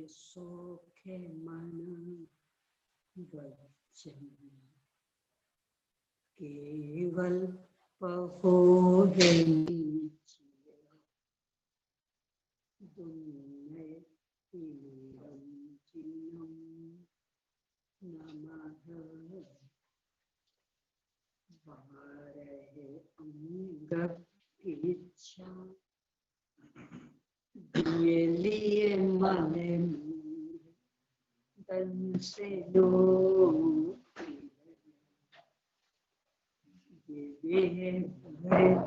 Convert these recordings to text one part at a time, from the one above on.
सोखे मन वचन केवल पहो है दुन्ने नमः वारहे अंग इच्छा दिए लिए मने तन से लो ये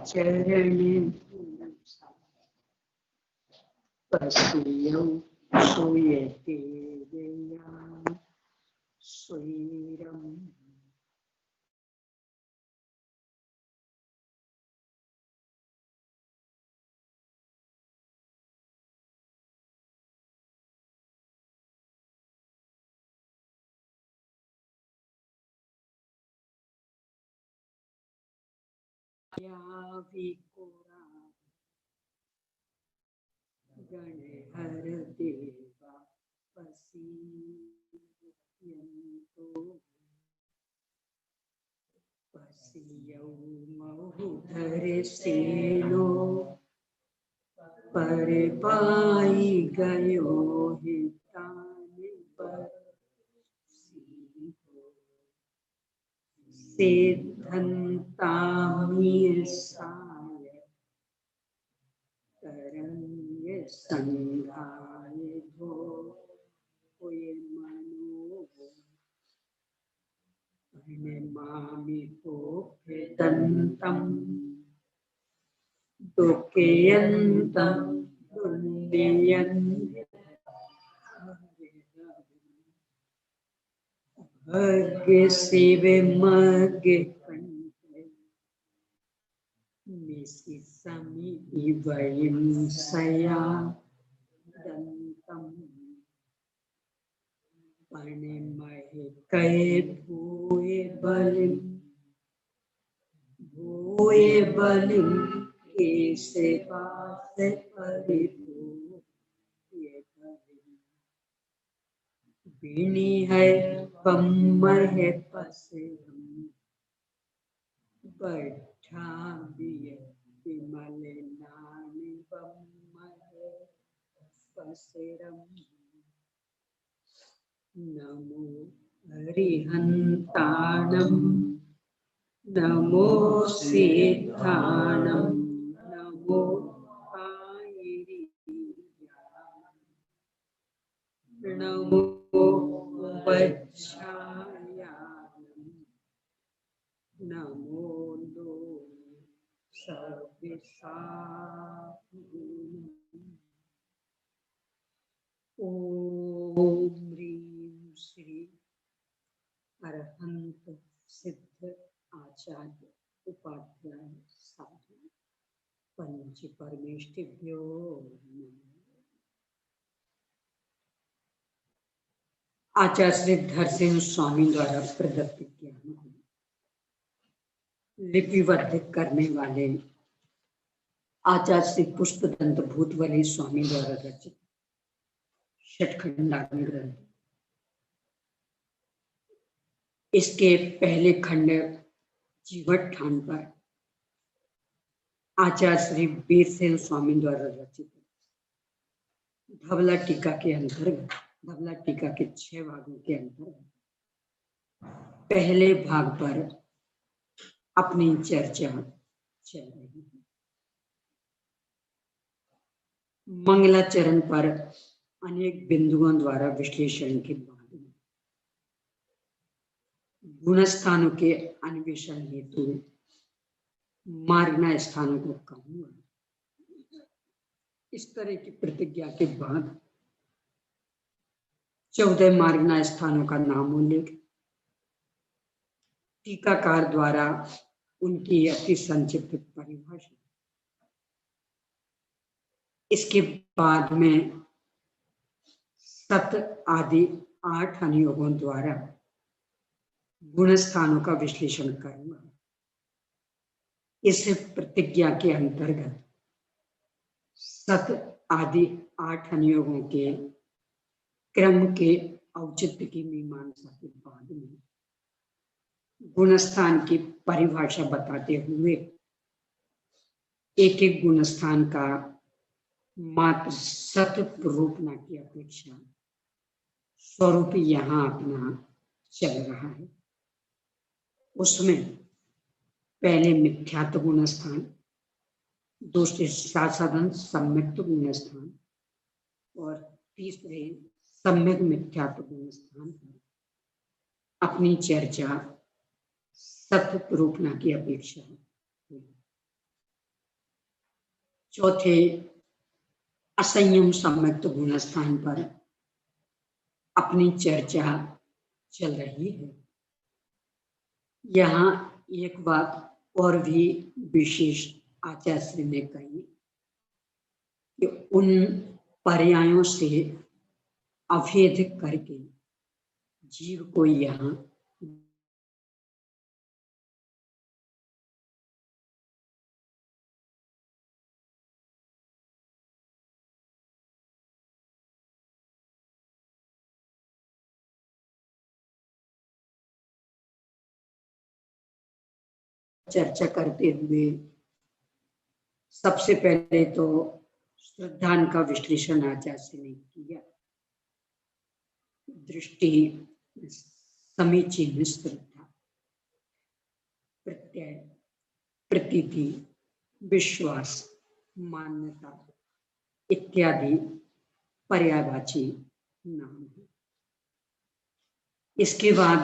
चरण पसियो सोयते देया स्वैरम विकोरा गण हर देवा पसियन्तो पसियौ महुधर सेनो पर पाई गयो हितानि पर सिद्धंतामीय साय तरंग संघाय धो कोय मनो मामि पोखदंतम दुःखयन्तं दुन्दियन् भाग्य शिवे मग्य कंठे मिसि समी इवयं सया दंतम पणिमहे कये भूये बलिं केसे पासे परिभूये बलिं बिनी है पम्मर है पसेरम बैठा बिये विमले नानी पम्मर है पसेरम नमो हरिहंताणं नमो सिद्धाणं नमो नमो वज्रायानं नमो लो सर्वसाधुनं ओम ह्रीं श्री अरहंत सिद्ध आचार्य उपाध्याय साधु पंच परमेष्ठिभ्यो नमः। आचार्य श्री धरसिंह स्वामी द्वारा प्रदत्त ज्ञान को लिपिबद्ध करने वाले आचार्य श्री पुष्पदंत भूतवली स्वामी द्वारा रचित षटखंडात्मक ग्रंथ। इसके पहले खंड जीवट ठान पर आचार्य श्री वीरसेन स्वामी द्वारा रचित धवला टीका के अंतर्गत धवला टीका के 6 भागों के अंतर्गत पहले भाग पर अपनी चर्चा चल रही है। मंगलाचरण पर अनेक बिंदुओं द्वारा विश्लेषण के बाद गुणस्थानों के अन्वेषण हेतु मार्गना स्थानों को कहूंगा। इस तरह की प्रतिज्ञा के बाद 14 मार्गना स्थानों का नाम उल्लेख, टीकाकार द्वारा उनकी अति संक्षिप्त परिभाषा, इसके बाद में 7 आदि 8 अनुयोगों द्वारा गुण स्थानों का विश्लेषण करूंगा। इस प्रतिज्ञा के अंतर्गत सत आदि 8 अनुयोगों के क्रम के औचित्य की मीमांसा के बाद में गुणस्थान की परिभाषा बताते हुए एक एक गुणस्थान का मात्र सत रूपना की अपेक्षा स्वरूप यहाँ अपना चल रहा है। उसमें पहले मिथ्यात्व गुणस्थान, दूसरे साधन सम्यक्त गुणस्थान और तीसरे सम्यक मिथ्यात्व गुणस्थान पर अपनी चर्चा सत रूपना की अपेक्षा हुई। चौथे असंयम सम्यक्त गुणस्थान पर अपनी चर्चा चल रही है। यहाँ एक बात और भी विशेष आचार्य श्री ने कही कि उन पर्यायों से अभेद करके जीव को यहाँ चर्चा करते हुए सबसे पहले तो श्रद्धान का विश्लेषण आचार्य ने किया। दृष्टि, समीचीन श्रद्धा, प्रत्यय, प्रतीति, विश्वास, मान्यता इत्यादि पर्यायवाची नाम है। इसके बाद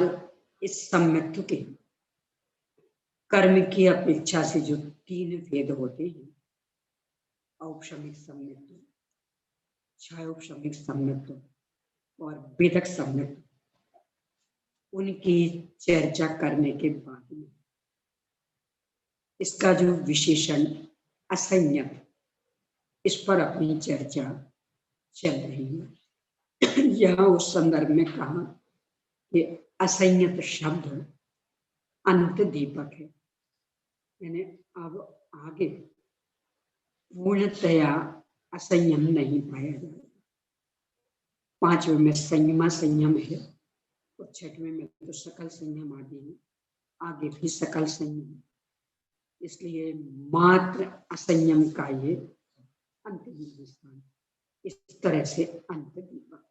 इस सम्यक्त के कर्म की अपेक्षा से जो 3 भेद होते हैं, औपशमिक सम्यक्त, छायोपशमिक सम्यक्त और वेदक सम्यक्त, उनकी चर्चा करने के बाद में इसका जो विशेषण असंयत, इस पर अपनी चर्चा चल रही है। यहाँ उस संदर्भ में कहा कि असंयत शब्द अंत दीपक है, यानी अब आगे पूर्णतया असंयम नहीं पाया जाएगा। 5वें में संयमा संयम है और 6वें में तो सकल संयम आदि है, आगे भी सकल संयम, इसलिए मात्र असंयम का ये अंतिम स्थान। इस तरह से अंत दीपक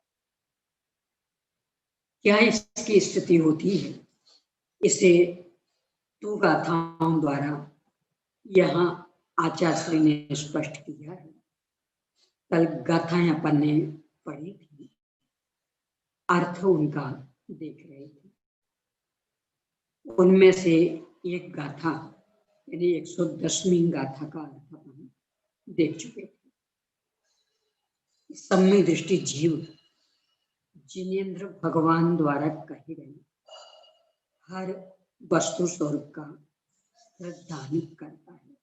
क्या इसकी स्थिति होती है, इसे 2 गाथाओं द्वारा यहाँ आचार्य श्री ने स्पष्ट किया है। कल गाथाएं अपन ने पढ़ी थी, अर्थ उनका देख रहे थे। उनमें से एक गाथा यानी 110वीं गाथा का अर्थ अपन देख चुके थे। सम्यक दृष्टि जीव जिनेन्द्र भगवान द्वारा कहे गए हर वस्तु स्वरूप का श्रद्धान करता है,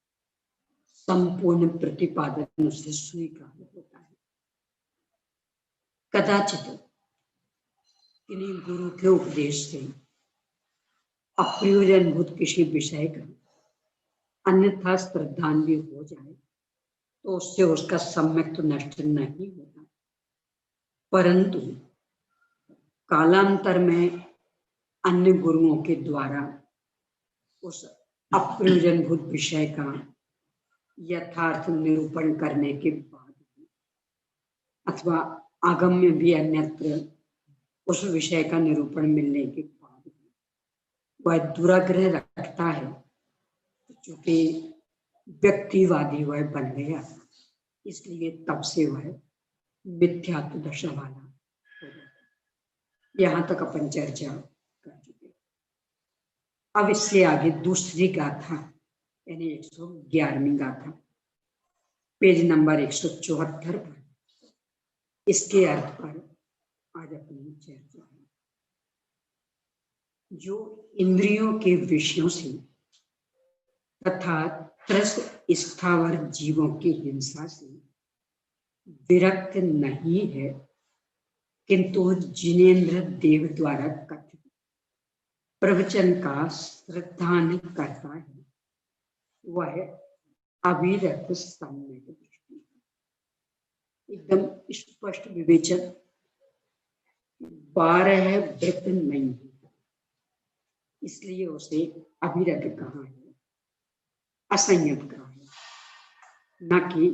संपूर्ण प्रतिपादन उससे स्वीकार होता है। कदाचित किन्हीं गुरु के उपदेश से अप्रयोजनभूत किसी विषय का अन्यथा श्रद्धान भी हो जाए तो उससे उसका सम्यक तो नष्ट नहीं होता, परंतु कालांतर में अन्य गुरुओं के द्वारा उस अप्रयोजनभूत विषय का यथार्थ निरूपण करने के बाद अथवा आगम्य भी अन्यत्र उस विषय का निरूपण मिलने के बाद वह दुराग्रह रखता है, क्योंकि व्यक्तिवादी वह बन गया, इसलिए तब से वह मिथ्यात्व दशा वाला हो जाता। यहाँ तक अपन चर्चा कर चुके। अब इससे आगे दूसरी गाथा यानी 111वीं गाथा, पेज नंबर 174 पर इसके अर्थ पर आज अपनी चर्चा है। जो इंद्रियों के विषयों से तथा त्रस्त स्थावर जीवों की हिंसा से विरक्त नहीं है, किंतु जिनेन्द्र देव द्वारा कथित प्रवचन का श्रद्धान करता है, वह अविरत सम्यक दृष्टि, एकदम स्पष्ट विवेचन, 12 वृत्त नहीं है, इसलिए उसे अविरत कहा है, असंयत कहा है, न कि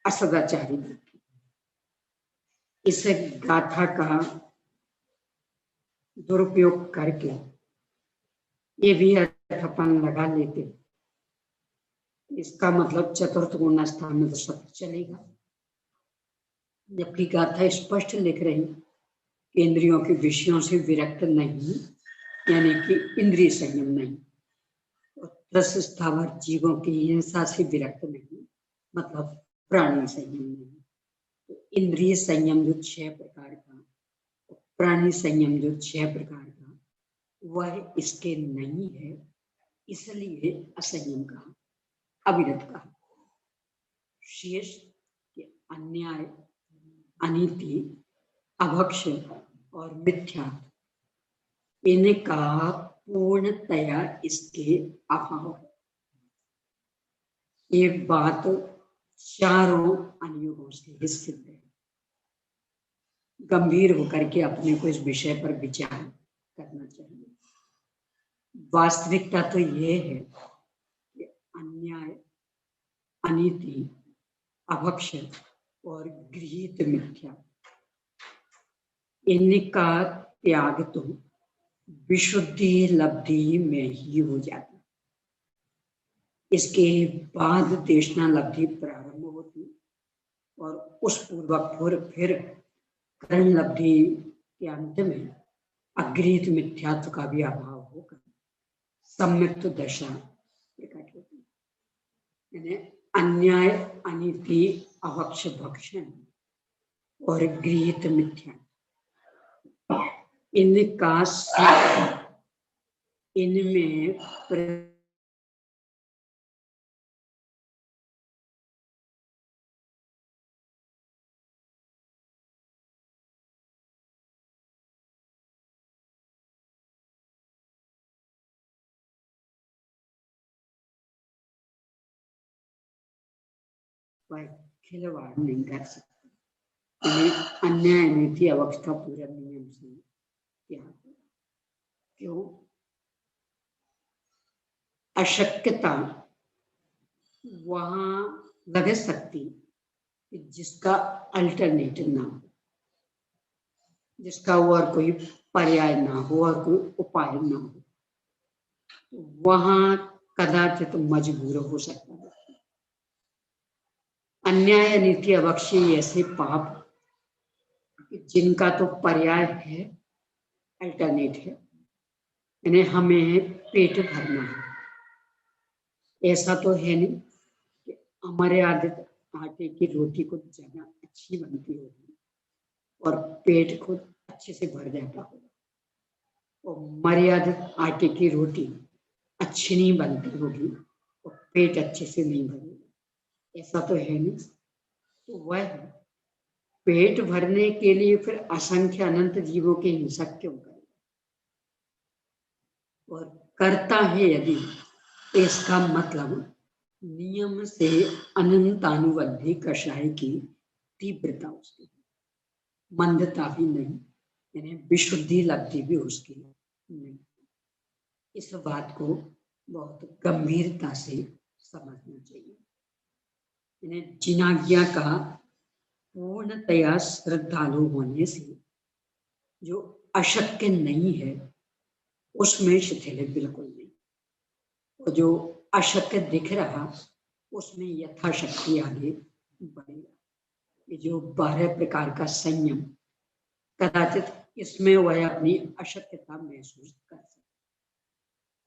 असदाचारी वृत्ति। इस गाथा का दुरुपयोग करके ये भी अर्थ अपन लगा लेते, इसका मतलब चतुर्थ गुण स्थान में तो सब चलेगा, जबकि गाथा स्पष्ट लिख रही इंद्रियों के विषयों से विरक्त नहीं, यानी कि इंद्रिय संयम नहीं, और स्थावर जीवों की हिंसा से विरक्त नहीं, मतलब प्राणी संयम नहीं। तो इंद्रिय संयम जो 6 प्रकार का, प्राणी संयम जो 6 प्रकार का, वह इसके नहीं है, इसलिए असंयम कहा, अविरत कहा। शेष के अन्याय, अनीति, अभक्ष और मिथ्या, इनका पूर्णतया इसके अभाव है। ये बात चारों अनुयोगों से ही सिद्ध है। गंभीर होकर के अपने को इस विषय पर विचार करना चाहिए। वास्तविकता तो ये है कि अन्याय, अनीति, अभक्ष और गृहीत मिथ्या, इनका त्याग तो विशुद्धि लब्धि में ही हो जाता, इसके बाद देशना लब्धि प्रारंभ होती और उस पूर्वक फिर करण लब्धि के अंत में अगृहीत मिथ्यात्व का भी अभाव होकर सम्यक्त दशा प्रकट होती। यानी अन्याय, अनीति, अभक्ष, भक्षण और गृहीत मिथ्या, इनका इनमें खिलवाड़ नहीं कर सकते। अन्याय, नीति, अवस्था पूरा नियम से क्या क्यों? अशक्यता वहां लग सकती जिसका अल्टरनेटिव ना हो, जिसका और कोई पर्याय ना हो और कोई उपाय ना हो, वहां कदाचित मजबूर हो सकता है। अन्याय, अनीति, अभक्ष ऐसे पाप जिनका तो पर्याय है, अल्टरनेट है, यानी हमें पेट भरना है। ऐसा तो है नहीं कि हमारे आदत आटे की रोटी को ज्यादा अच्छी बनती होगी और पेट खुद अच्छे से भर जाता होगा, और हमारी आदत आटे की रोटी अच्छी नहीं बनती होगी और पेट अच्छे से नहीं भरेगा, ऐसा तो है नहीं। तो वह पेट भरने के लिए फिर असंख्य अनंत जीवों की हिंसा क्यों करेगा? और करता है यदि, इसका मतलब नियम से अनंतानुबंधी कषाय की तीव्रता उसकी, मंदता भी नहीं, यानी विशुद्धि लब्धि भी उसकी नहीं। इस बात को बहुत गंभीरता से समझना चाहिए। यानी जिनाज्ञा का पूर्णतया श्रद्धालु होने से जो अशक्य नहीं है उसमें शिथिल बिल्कुल नहीं, और जो अशक्य दिख रहा उसमें यथाशक्ति आगे बढ़ेगा। ये जो 12 प्रकार का संयम, कदाचित इसमें वह अपनी अशक्यता महसूस कर सकता,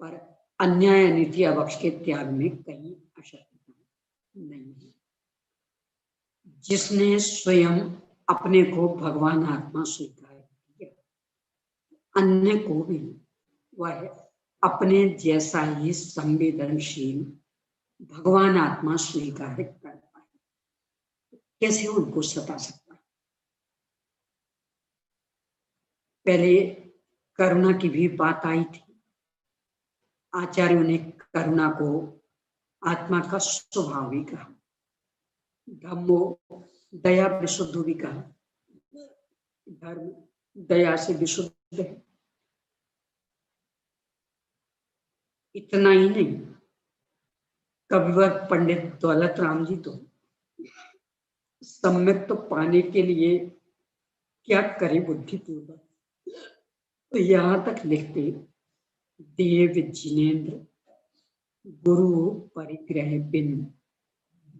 पर अन्याय, अनीति, अभक्ष के त्याग में कहीं अशक्यता नहीं है। जिसने स्वयं अपने को भगवान आत्मा स्वीकार किया, अन्य को भी वह अपने जैसा ही संवेदनशील भगवान आत्मा स्वीकार कर पाए, कैसे उनको सता सकता है? पहले करुणा की भी बात आई थी, आचार्यों ने करुणा को आत्मा का स्वभाव भी कहा, धम्मो दया विशुद्ध भी कहा, धर्म दया से विशुद्ध है। इतना ही नहीं, कविवर पंडित दौलत राम जी तो सम्यक तो पाने के लिए क्या करे बुद्धिपूर्वक, तो यहां तक लिखते, देव जिनेन्द्र गुरु परिग्रह बिन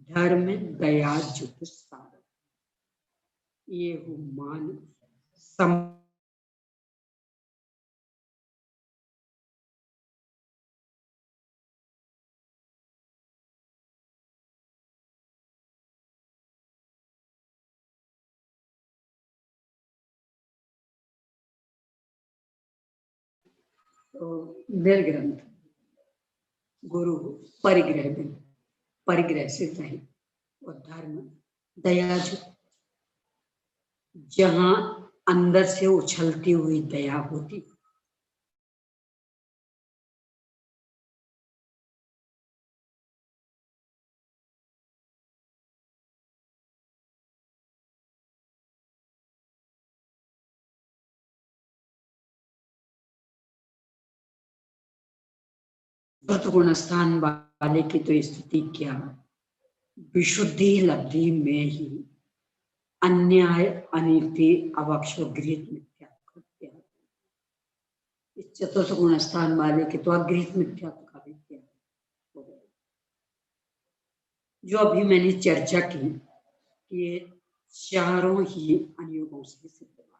धर्म दया जुत सार, ये मान सम तो मेल ग्रंथ गुरु परिग्रह बिन, परिग्रह से रहे, और धर्म दया जो जहां अंदर से उछलती हुई दया होती, गुण स्थान वाले की तो स्थिति क्या, विशुद्धि लब्धि में ही अन्याय अनीति अवक्षोगृहित मिथ्या, इस चतुर्थ गुण स्थान वाले के तो अगृहित मिथ्या का भी क्या हो गया। जो अभी मैंने चर्चा की कि चारों ही अनुयोगों से सिद्ध हुआ,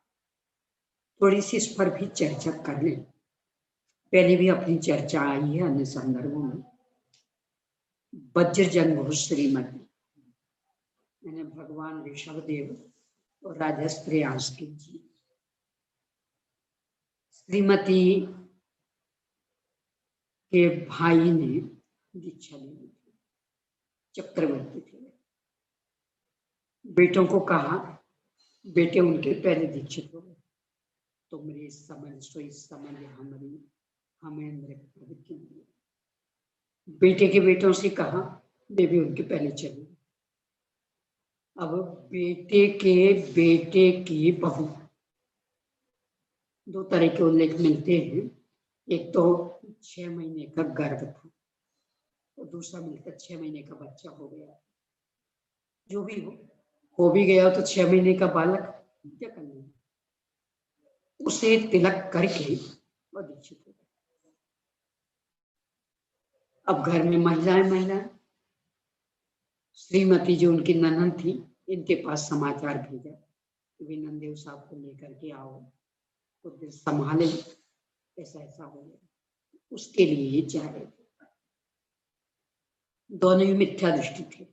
थोड़ी सी इस पर भी चर्चा कर लें। पहले भी अपनी चर्चा आई है अन्य संदर्भों में। वज्र जंग श्रीमती, मैंने भगवान ऋषभदेव और राजा श्रेयांश की जी, श्रीमती के भाई ने दीक्षा ली थी, चक्रवर्ती थे। बेटों को कहा, बेटे उनके पहले दीक्षित हो गए, तुमरे समन सोई समन हमारी हमेंद्र प्रवृत्ति। बेटे के बेटों से कहा, वे भी उनके पहले चले। अब बेटे के बेटे की बहू, दो तरह के उल्लेख मिलते हैं। एक तो 6 महीने का गर्भ था और दूसरा मिलकर 6 महीने का बच्चा हो गया। जो भी हो भी गया तो 6 महीने का बालक क्या करना, उसे तिलक करके और दीक्षित हो गया। अब घर में महिलाएं श्रीमती जो उनकी ननद थी, इनके पास समाचार भेजा, वे नंदेव साहब को लेकर के आओ, कुछ दिन संभाले, ऐसा ऐसा हो गया। उसके लिए ये जा रहे थे। दोनों ही मिथ्या दृष्टि थे।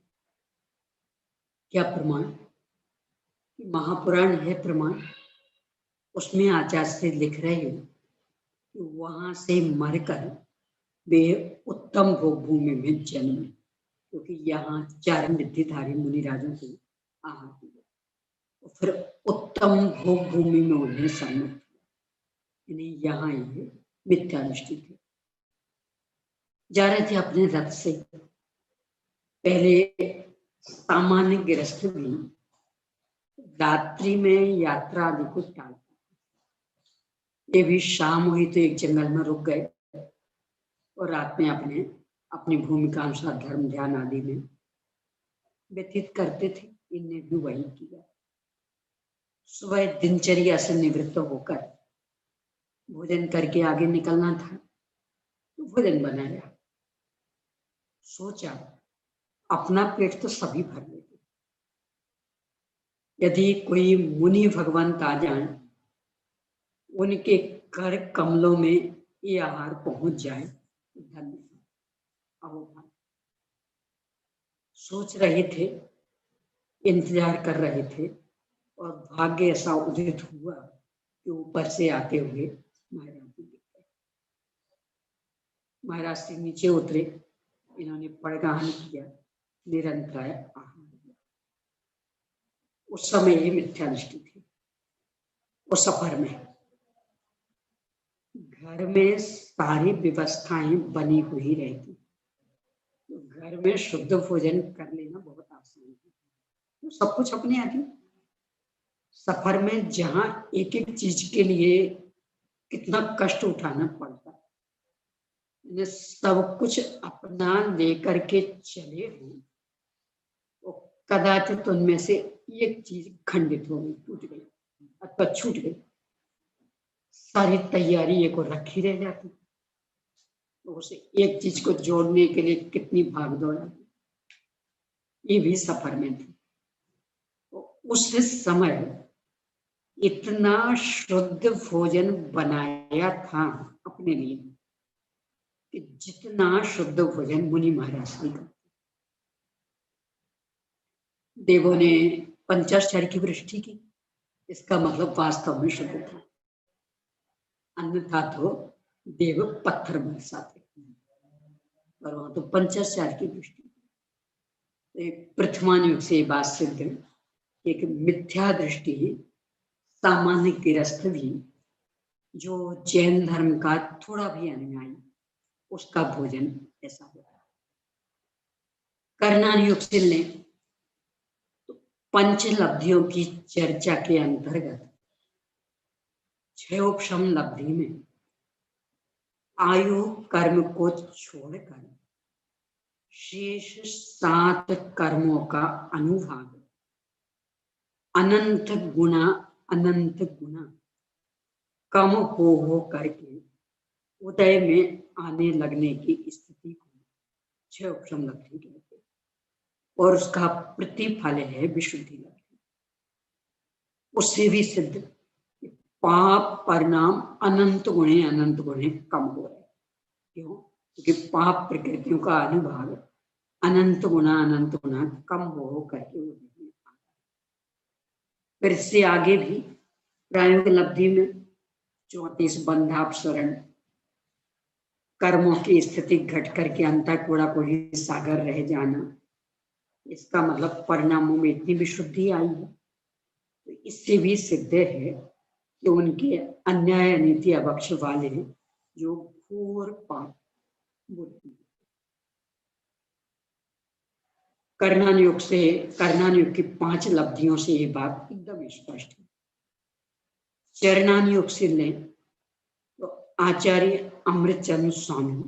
क्या प्रमाण? महापुराण है प्रमाण, उसमें आचार्य से लिख रहे हो कि वहां से मरकर वे उत्तम भोग भूमि में जन्मे, क्योंकि यहाँ 4 विद्याधारी मुनिराजों को आहार दिया, फिर उत्तम भोग भूमि में उन्हें सम्मिलित किया। यानी यहाँ ये मिथ्या दृष्टि थी। जा रहे थे अपने रथ से, पहले सामान्य गृहस्थ भी रात्रि में यात्रा आदि को टालता, ये भी शाम हुई तो एक जंगल में रुक गए और रात में अपनी भूमिका अनुसार धर्म ध्यान आदि में व्यतीत करते थे। इनने भी वही किया। सुबह दिनचर्या से निवृत्त होकर भोजन करके आगे निकलना था, तो भोजन बनाया। सोचा अपना पेट तो सभी भर लेते, यदि कोई मुनि भगवंत आ जाए, उनके कर कमलों में ये आहार पहुंच जाए, धन्य। सोच रहे थे, इंतजार कर रहे थे, और भाग्य ऐसा उदित हुआ कि ऊपर से आते हुए महाराज जी दिख गए। महाराज से नीचे उतरे, इन्होंने पड़गाहन किया, निरंतर आहार दिया। उस समय ये मिथ्या दृष्टि थी। उस सफर में घर में सारी व्यवस्थाएं बनी हुई रहती, तो घर में शुद्ध भोजन कर लेना बहुत आसान है। तो सब कुछ अपने आगे। सफर में जहां एक एक चीज के लिए कितना कष्ट उठाना पड़ता है, सब कुछ अपना लेकर के चले हो, तो कदाचित उनमें से एक चीज खंडित हो गई, टूट गई अथवा छूट गई, सारी तैयारी एक और रखी रह जाती। तो उसे एक चीज को जोड़ने के लिए कितनी भाग दौड़, ये भी सफर में थी। तो उस समय इतना शुद्ध भोजन बनाया था अपने लिए कि जितना शुद्ध भोजन मुनि महाराज भी करते। देवों ने पंचाक्षर की वृष्टि की, इसका मतलब वास्तव में शुद्ध था, अन्यथा तो देव पत्थर बरसाते, पर वहां तो पंचाक्षर की वृष्टि। प्रथमान युग से बात सिद्ध, एक मिथ्या दृष्टि सामान्य गृहस्थ भी जो जैन धर्म का थोड़ा भी अनुयायी, उसका भोजन ऐसा होता है। कर्णान युग से ले तो पंचलब्धियों की चर्चा के अंतर्गत क्षयोपशम लब्धि में आयु कर्म को छोड़कर शेष 7 कर्मों का अनुभाग अनंत गुना कम हो करके उदय में आने लगने की स्थिति को क्षयोपशम लब्धि कहते हैं, और उसका प्रतिफल है विशुद्धि लब्धि। उससे भी सिद्ध पाप परिणाम अनंत गुणे कम हो रहे। क्यों? क्योंकि पाप प्रकृतियों का अनुभाग अनंत गुना कम हो करके फिर इससे आगे भी प्रायोगिक लब्धि में 34 बंधापसरण कर्मों की स्थिति घट करके अंतःकोड़ा को ही सागर रह जाना, इसका मतलब परिणामों में इतनी विशुद्धि आई है। तो इससे भी सिद्ध है कि उनके अन्याय नीति अवक्ष वाले जो घोर पाप बुद्धि। कर्णान युग की 5 लब्धियों से ये बात एकदम स्पष्ट है। चरणान युग से ले तो आचार्य अमृतचंद्र स्वामी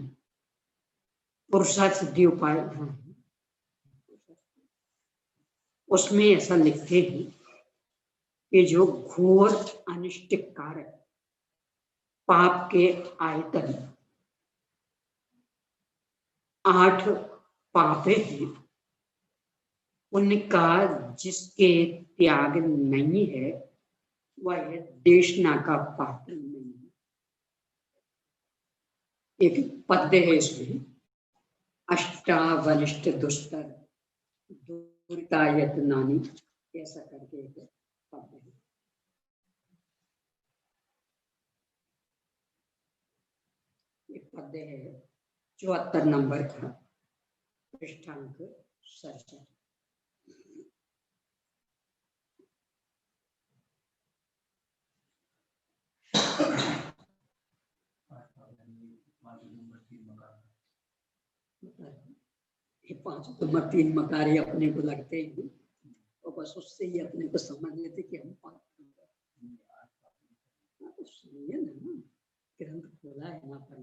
पुरुषार्थ सिद्धि उपाय, उसमें ऐसा लिखते हैं कि जो घोर अनिष्ट कारक पाप के आयतन 8 पाप हैं, उनका जिसके त्याग नहीं है वह देशना का पात्र नहीं है। एक पद्य है इसमें, अष्टावनिष्ठ दुष्टर दुर्तायत नानी, ऐसा करके एक पद्य है। एक पद्य है 74 नंबर का, पृष्ठांक 67। ये 5 नंबर 3 मकार ही अपने को लगते हैं, और बस उससे ही अपने को समझ लेते कि हम पाप तो सुनिए ना, ग्रंथ खोला है ना पर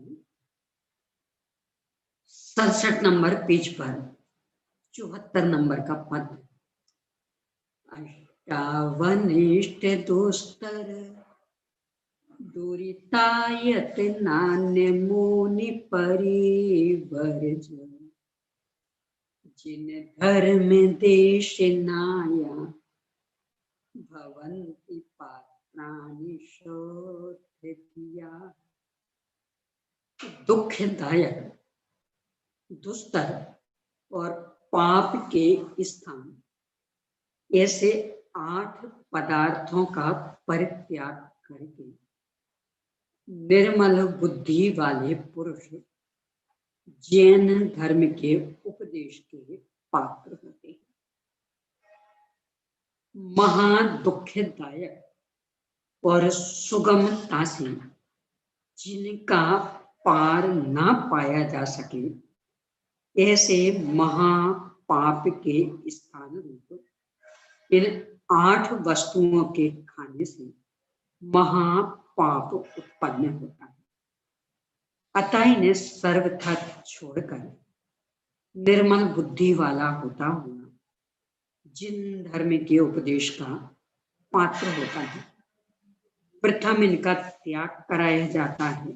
67 नंबर पेज पर 74 नंबर का पद, अष्टावनिष्ठ दुस्तर दुरितायत नान्य मुनि परिवर्ज, जिन धर्म देश नाया भवन्ति पात्राणि शोधिया। दुखदायक दुस्तर और पाप के स्थान ऐसे 8 पदार्थों का परित्याग करके निर्मल बुद्धि वाले पुरुष जैन धर्म के उपदेश के पात्र होते हैं। महा दुखदायक और सुगमता से जिनका पार ना पाया जा सके ऐसे महापाप के स्थान रूप इन 8 वस्तुओं के खाने से महापाप उत्पन्न होता है। अतः इन्हें सर्वथा छोड़कर निर्मल बुद्धि वाला होता हुआ जिन धर्म के उपदेश का पात्र होता है, प्रथम इनका त्याग कराया जाता है,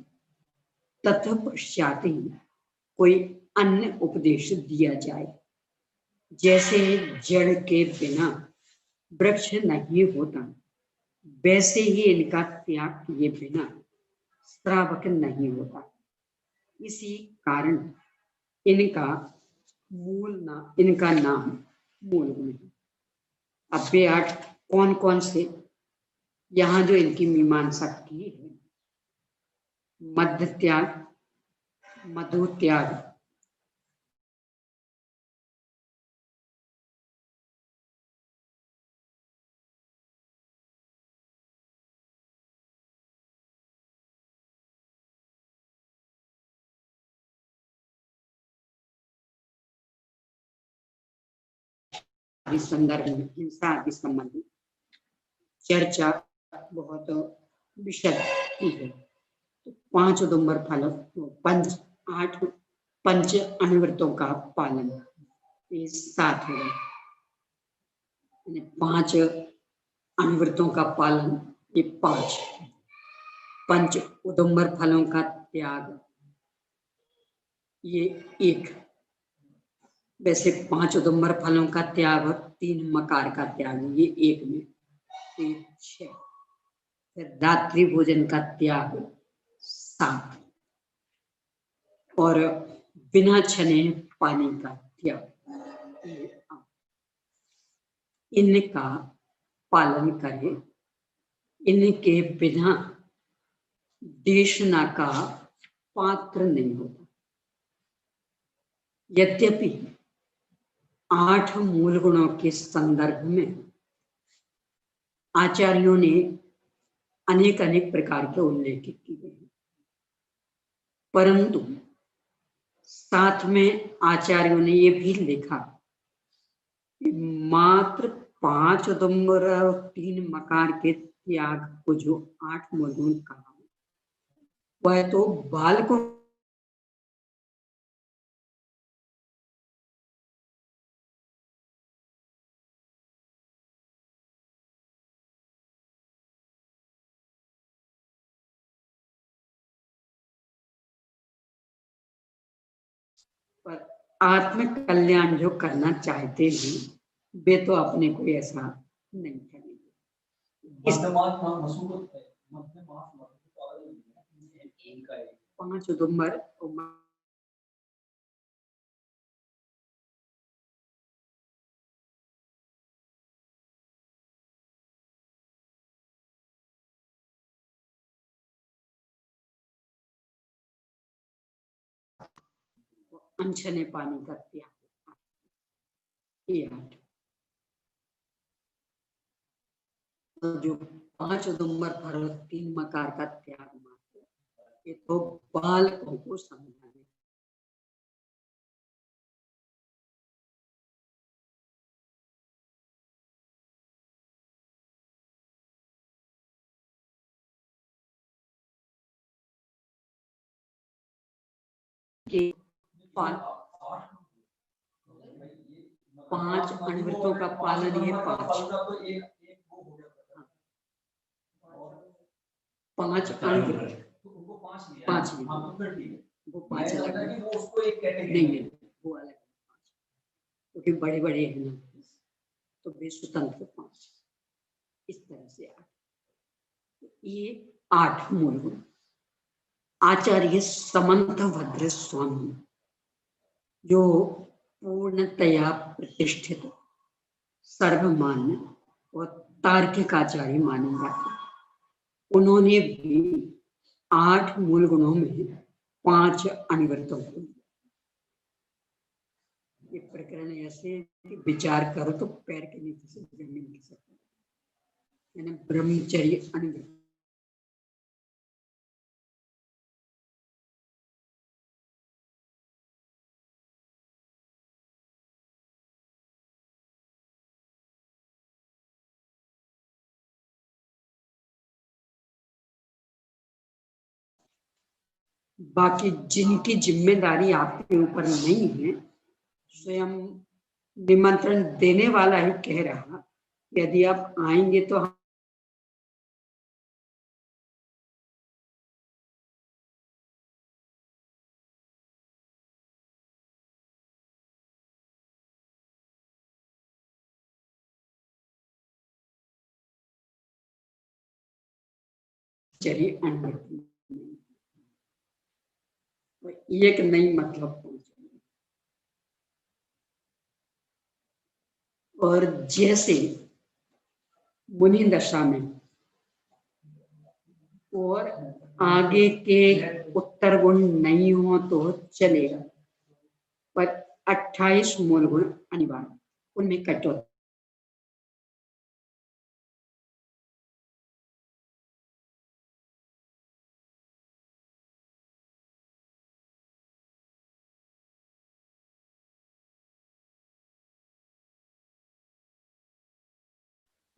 तत्पश्चात ही कोई अन्य उपदेश दिया जाए। जैसे जड़ के बिना वृक्ष नहीं होता, वैसे ही इनका त्याग किए बिना श्रावक नहीं होता। इसी कारण इनका नाम मूल गुण है। अब वे 8 कौन कौन से, यहाँ जो इनकी मीमांसा की है, मध्य त्याग, मधु त्याग, संदर्भ में हिंसा आदि संबंधी चर्चा बहुत विशद की है। 5 उदुम्बर फल, 8 पंच अनुव्रतों का पालन, ये 7 हो गए। 5 अनुव्रतों का पालन, ये 5। पंच उदुम्बर फलों का त्याग, ये 1। वैसे 5 उदुम्बर फलों का त्याग और 3 मकार का त्याग, ये 1 में 6। फिर रात्रि भोजन का त्याग 7 और बिना छने पानी का त्याग, ये 8। इनका पालन करें, इनके बिना देशना का पात्र नहीं होता। यद्यपि 8 मूल गुणों के संदर्भ में आचार्यों ने अनेक अनेक प्रकार के उल्लेख किए हैं, परंतु साथ में आचार्यों ने ये भी लिखा कि मात्र 5 उदुम्बर और 3 मकार के त्याग को जो 8 मूल गुण कहा, वह तो बालकों पर आत्म कल्याण जो करना चाहते हैं, वे तो अपने को ऐसा नहीं करेंगे। 5 उदुम्बर अनछने पानी का त्याग, ये 8। जो 5 उदुम्बर फल 3 मकार का त्याग मात्र, ये तो बालकों को समझाने के 5 अनुव्रतों का पालन, ये 5 अनुव्रत, 5 वो 5 अलग नहीं, वो अलग, क्योंकि बड़े बड़े हैं ना, तो वे स्वतंत्र 5, इस तरह से 8। ये 8 मूल गुण आचार्य समंत भद्र स्वामी, जो पूर्णतया प्रतिष्ठित, सर्वमान्य और तार्किक आचार्य माने जाते, उन्होंने भी 8 मूल गुणों में 5 अनुव्रतों को, ये प्रकरण ऐसे विचार करो तो पैर के नीचे से जमीन खिसक, यानी ब्रह्मचर्य अनुव्रत, बाकी जिनकी जिम्मेदारी आपके ऊपर नहीं है, स्वयं निमंत्रण देने वाला ही कह रहा, यदि आप आएंगे तो चलिए अनुमति एक नई मतलब पहुंचे। और जैसे मुनि दशा में और आगे के उत्तर गुण नहीं हो तो चलेगा, पर 28 मूल गुण अनिवार्य, उनमें कटौती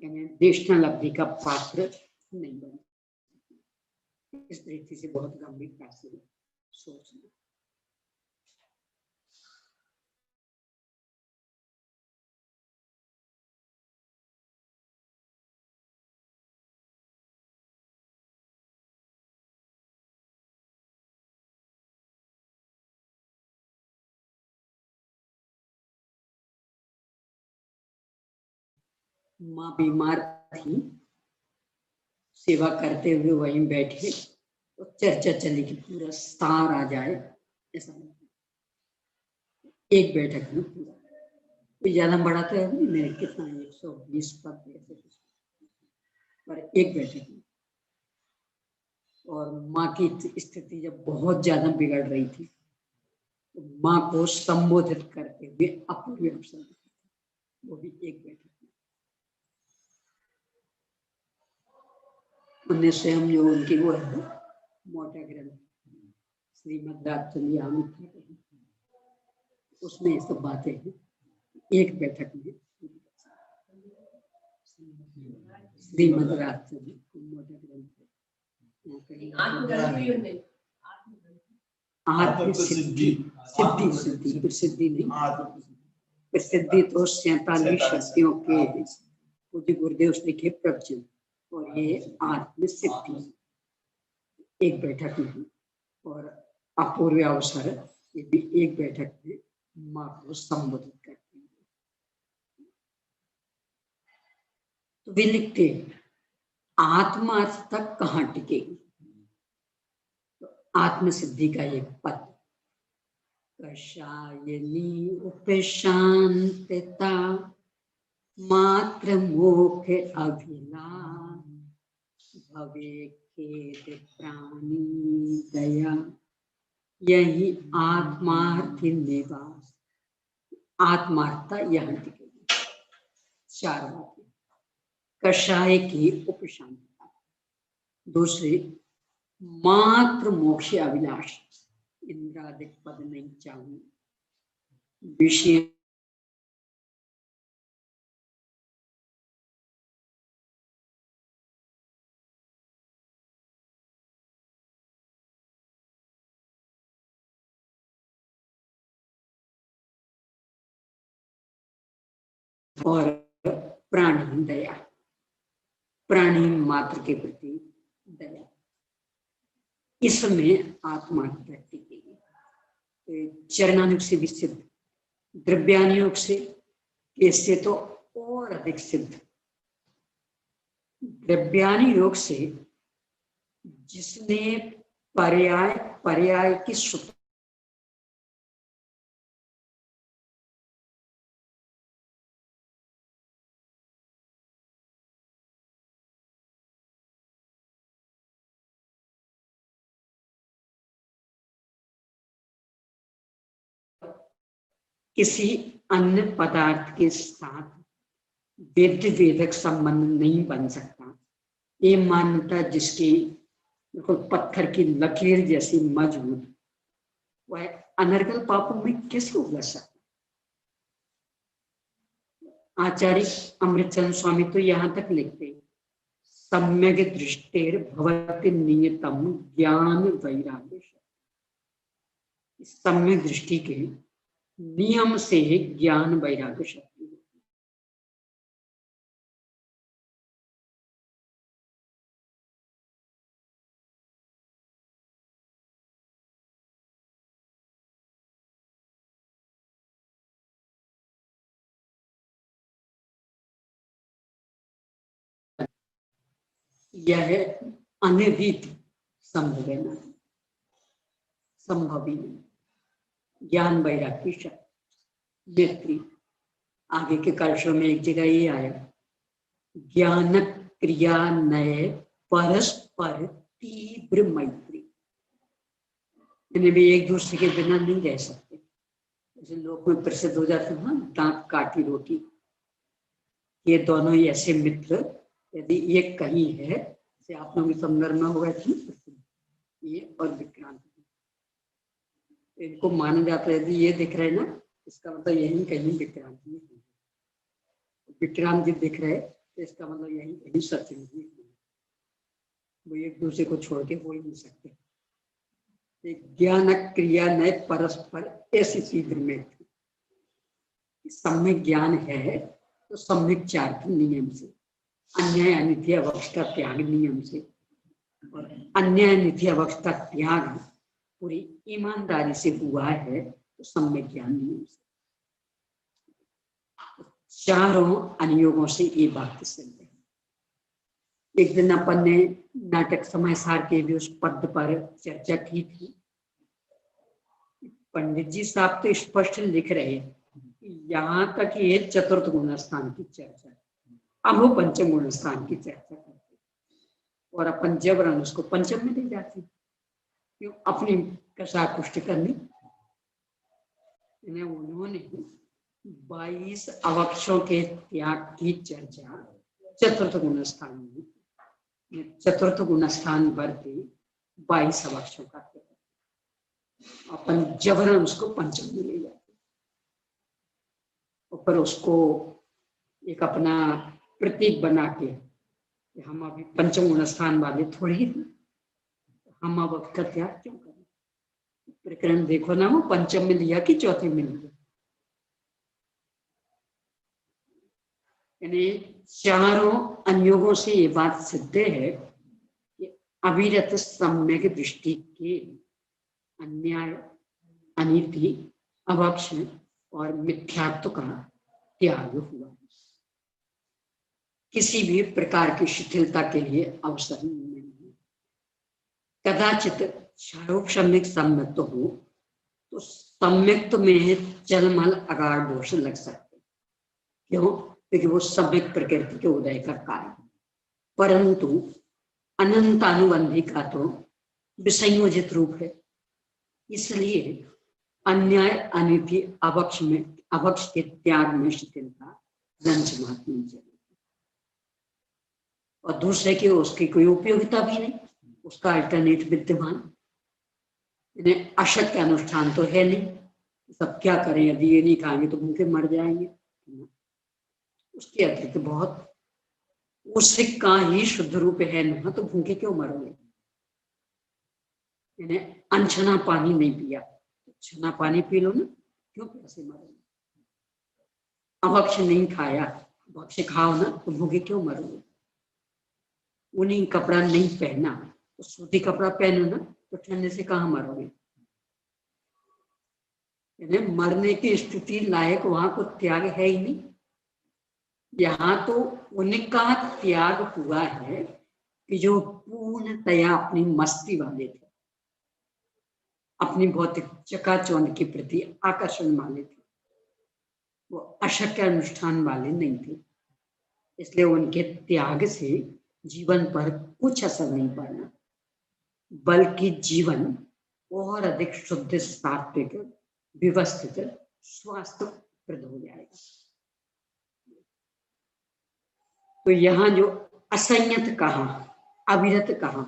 यानी देशनल अवधि का पात्र नहीं बने। इस दृष्टि से बहुत गंभीरता से सोचना। माँ बीमार थी, सेवा करते हुए वहीं बैठे तो चर्चा चली कि पूरा सार आ जाए, ऐसा नहीं। एक बैठक में पूरा, कोई ज्यादा बड़ा तो है नहीं, कितना 120 पद ऐसे कुछ, पर एक बैठक में। और माँ की स्थिति जब बहुत ज्यादा बिगड़ रही थी तो माँ को संबोधित करते हुए अपूर्व अवसर, वो भी एक बैठक में। उन्हें स्वयं जो उनकी वो है मोटा ग्रंथ श्रीमद् राजचंद्र, उसमें ये सब बातें हैं। एक बैठक में श्रीमद् राजचंद्र मोटा ग्रंथ आत्म सिद्धि, सिद्धि सिद्धि प्रसिद्धि नहीं, प्रसिद्धि तो 47 शक्तियों के पूज्य गुरुदेव लिखे प्रवचन, और ये आत्म सिद्धि एक बैठक में। और अपूर्व अवसर, ये भी एक बैठक में माँ को संबोधित करते हैं। तो वे लिखते आत्मा तक कहाँ टिकेगी, तो आत्म सिद्धि का एक पद, कषायनी उपशांतता मात्र मोक्ष अभिलाष भवे खेद प्राणी दया यही आत्मार्थी निवास। आत्मार्थता यहाँ टिकेगी। 4 बातें, कषाय की उपशांतता, दूसरी मात्र मोक्ष अभिलाष, इंद्रादिक पद नहीं चाहिए, विषय और प्राणी दया, प्राणी मात्र के प्रति दया, इसमें आत्मा टिकेगी। चरणानुग से भी सिद्ध, द्रव्यानुयोग से, इससे तो और अधिक सिद्ध। द्रव्यानुयोग से जिसने पर्याय पर्याय की सूत्र किसी अन्य पदार्थ के साथ वेद वेदक संबंध नहीं बन सकता, ये मान्यता जिसकी बिल्कुल पत्थर की लकीर जैसी मजबूत, वह अनर्गल पापों में कैसे उलझ सकता। आचार्य अमृतचंद्र स्वामी तो यहाँ तक लिखते, सम्यक दृष्टिर भवति नियतम ज्ञान वैराग्य, सम्यक दृष्टि के नियम से ज्ञान वैराग्य शक्ति। यह अनिर्भित संभव है ना, संभव ही नहीं। ज्ञान वैराग्य शक्ति नेत्री। आगे के कलशों में एक जगह ये आया, ज्ञान क्रिया नए परस्पर तीव्र मैत्री। यानी भी एक दूसरे के बिना नहीं रह सकते। जैसे लोग में प्रसिद्ध हो जाते हैं दांत काटी रोटी, ये दोनों ही ऐसे मित्र यदि ये कहीं है, जैसे आप लोगों के संदर्भ में हो गए थे ये और विक्रांत, इनको माना जाता है यदि ये दिख रहे ना, इसका मतलब यही कहीं विक्रांत में है। विक्रांत जी दिख रहे तो इसका मतलब यही कहीं सत्य में है। वो एक दूसरे को छोड़ के हो ही नहीं सकते। ज्ञान क्रिया नए परस्पर ऐसी तीव्र में सम्यक ज्ञान है तो सम्यक चार के नियम से, अन्याय अनित्य अवस्था त्याग नियम से, और अन्याय नित्य अवस्था त्याग पूरी ईमानदारी से हुआ है तो सम्यक ज्ञान नियम से। चारों अनुयोगों से ये बात सिद्ध है। एक दिन अपन ने नाटक समय सार के भी उस पद पर चर्चा की थी। पंडित जी साहब तो स्पष्ट लिख रहे हैं, यहाँ तक ये चतुर्थ गुण स्थान की चर्चा, अब वो पंचम गुण स्थान की चर्चा करते, और अपन जबरन उसको पंचम में ले जाते, क्यों? अपनी कषाकुष्ट करनी। उन्होंने 22 अवक्षों के त्याग की चर्चा चतुर्थ गुण स्थान में, चतुर्थ गुण स्थान पर 22 अवक्षों का त्याग, अपन जबरन उसको पंचम में ले जाते, ऊपर उसको एक अपना प्रतीक बना के हम अभी पंचम गुण स्थान वाले थोड़े ही, हम अब का त्याग क्यों करें? प्रकरण देखो ना, वो पंचम में लिया कि चौथे में लिया। यानी चारों अनुयोगों से ये बात सिद्ध है कि अविरत सम्यक दृष्टि के अन्याय अनीति अवक्ष और मिथ्यात्व का त्याग हुआ। किसी भी प्रकार की शिथिलता के लिए अवसर नहीं है। कदाचित क्षारोप सम्यक सम्यक्त हो तो सम्यक्त में जलमल अगाढ़ दोष लग सकते, क्यों? क्योंकि वो सम्यक प्रकृति के उदय का कारण, परंतु अनंत अनुबंधी का तो विसंयोजित रूप है, इसलिए अन्याय अनिति अवक्ष में, अवक्ष के त्याग में शिथिलता रंच मात्र नहीं चलेगी, और दूसरे की उसकी कोई उपयोगिता भी नहीं, उसका अल्टरनेट विद्यमान। इन्हें अशक्त अनुष्ठान तो है नहीं, सब क्या करें, यदि ये नहीं खाएंगे तो भूखे मर जाएंगे। उसके अतिरिक्त बहुत उससे का ही शुद्ध रूप है ना, तो भूखे क्यों मरोगे? इन्हें अनछना पानी नहीं पिया, छना पानी पी लो ना, क्यों प्यासे मरोगे? अभक्ष नहीं खाया, भक्ष खाओ ना, तो भूखे क्यों मरोगे? उन्हीं कपड़ा नहीं पहना तो सूती कपड़ा पहनो ना, तो ठंडे से कहाँ मरोगे? मरने की स्थिति लायक वहां को त्याग है ही नहीं। यहाँ तो उनका त्याग हुआ है कि जो पूर्णतया अपनी मस्ती वाले थे, अपनी भौतिक चकाचौंध के प्रति आकर्षण वाले थे, वो अशक्य अनुष्ठान वाले नहीं थे, इसलिए उनके त्याग से जीवन पर कुछ असर नहीं पड़ना, बल्कि जीवन और अधिक शुद्ध, सात्विक, व्यवस्थित, स्वास्थ्यप्रद हो जाएगा। तो यहाँ जो असंयत कहा, अविरत कहा,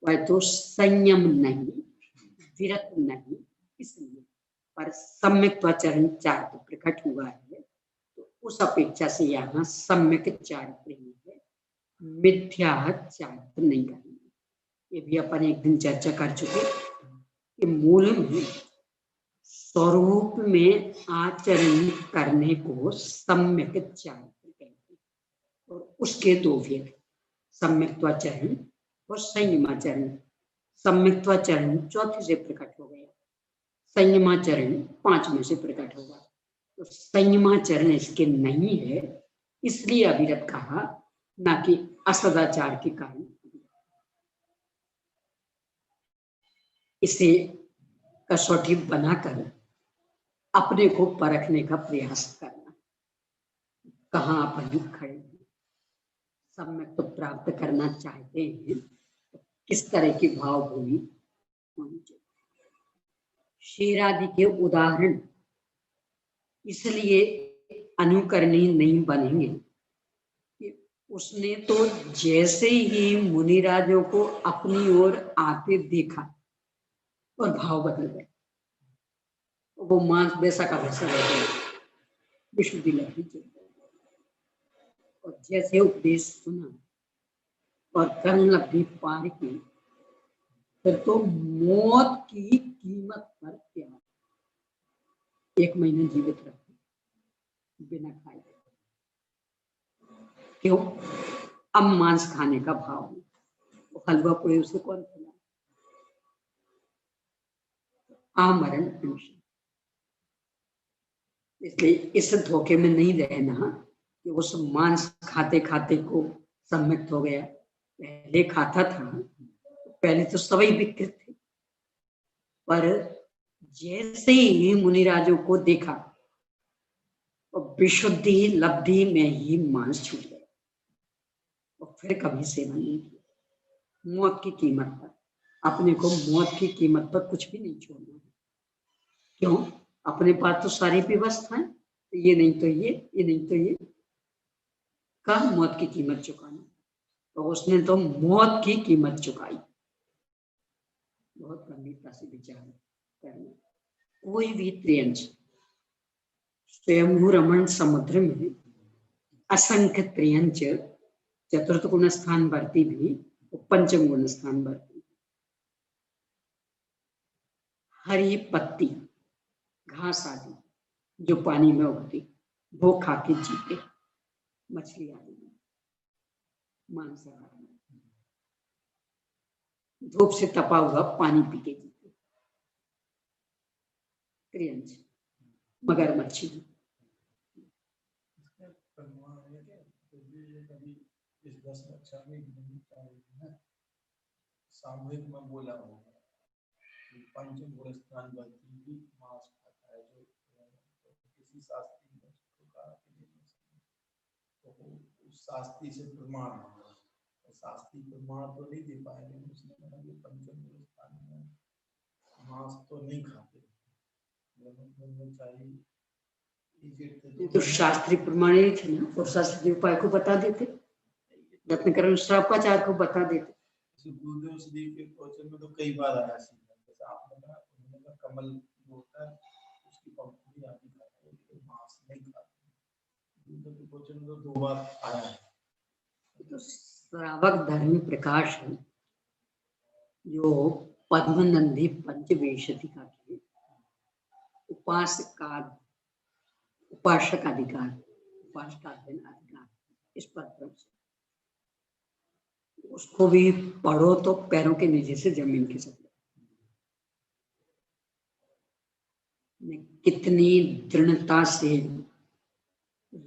वह तो संयम नहीं, विरत नहीं, इसलिए पर सम्यक चरण चारित्र प्रकट हुआ है, तो उस अपेक्षा से यहाँ सम्यक चारित्र ही है, मिथ्या चारित्र नहीं करेंगे। ये भी अपन एक दिन चर्चा कर चुके कि मूल में स्वरूप में आचरण करने को सम्यक चारित्र कहते हैं। और उसके दो भेद, सम्यक्त्वाचरण और संयमाचरण। सम्यक्त्वाचरण चौथे से प्रकट हो गया, संयमाचरण 5 में से प्रकट होगा। तो संयमाचरण इसके नहीं है, इसलिए अविरत कहा, ना कि असदाचार के कारण। इसे कसौटी बनाकर अपने को परखने का प्रयास करना, कहाँ अपन खड़े हैं, सम्यक तो प्राप्त करना चाहते हैं तो किस तरह की भावभूमि होनी चाहिए। शेरादि के उदाहरण इसलिए अनुकरणीय नहीं बनेंगे कि उसने तो जैसे ही मुनिराजों को अपनी ओर आते देखा और भाव बदल गए, वो मांस वैसा का वैसा रह गया, विशुद्धि लगी। और जैसे उपदेश सुना और कर्म लब्धि पार की, फिर तो मौत की कीमत पर त्याग, 1 महीने जीवित रखे बिना खाए। क्यों? अब मांस खाने का भाव है, तो हलवा पूरी उसे कौन खिलाए? आमरण अनशन। इसलिए इस धोखे में नहीं रहना कि उस मांस खाते खाते को सम्यक हो गया। पहले खाता था, पहले तो सभी विकृत थे, पर जैसे ही मुनिराजों को देखा और विशुद्धि लब्धि में ही मांस छूट गया और फिर कभी सेवन नहीं किया। मौत की कीमत पर, अपने को मौत की कीमत पर कुछ भी नहीं छोड़ना है। क्यों? अपने पास तो सारी व्यवस्था है, ये नहीं तो ये नहीं तो ये, कब मौत की कीमत चुकाना? तो उसने तो मौत की कीमत चुकाई। बहुत गंभीरता से विचार करना। कोई भी त्रियंश, स्वयंभू रमण समुद्र में असंख्य त्रियंश चतुर्थ गुण स्थान वर्ती भी, पंचम गुण स्थान वर्ती। हरी पत्ती, घास आदि जो पानी में उगती, वो खा के जीते, मछली आदि मांसाहार, धूप से तपा हुआ पानी पी के जीते त्रियंश, मगरमच्छी। सामूहिक में बोला होगा पंचम गुण स्थान वर्ती भी मांस खाता है, जो किसी शास्त्री ने कहा तो उस शास्त्री से प्रमाण होगा, शास्त्री प्रमाण तो नहीं दे पाएंगे, उसने कहा कि पंचम गुण स्थान में मांस तो नहीं खाते, तो शास्त्री प्रमाण ही थे ना, और शास्त्री उपाय को बता देते, रत्नकरण श्रापाचार को बता देते। गुरुदेव श्री के क्वेश्चन में तो कई बार आया, जैसे आपने कहा उन्होंने कमल होता है उसकी पंखुड़ी आदि खाते हैं, तो मांस नहीं खाते। गुरुदेव के क्वेश्चन में तो 2 बार आया है। तो श्रावक धर्म प्रकाश है जो पद्मनंदी पंचवेशतिका के उपासक अधिकार, अधिकार इस पर उसको भी पढ़ो तो पैरों के नीचे से जमीन खिसक जाए। कितनी दृढ़ता से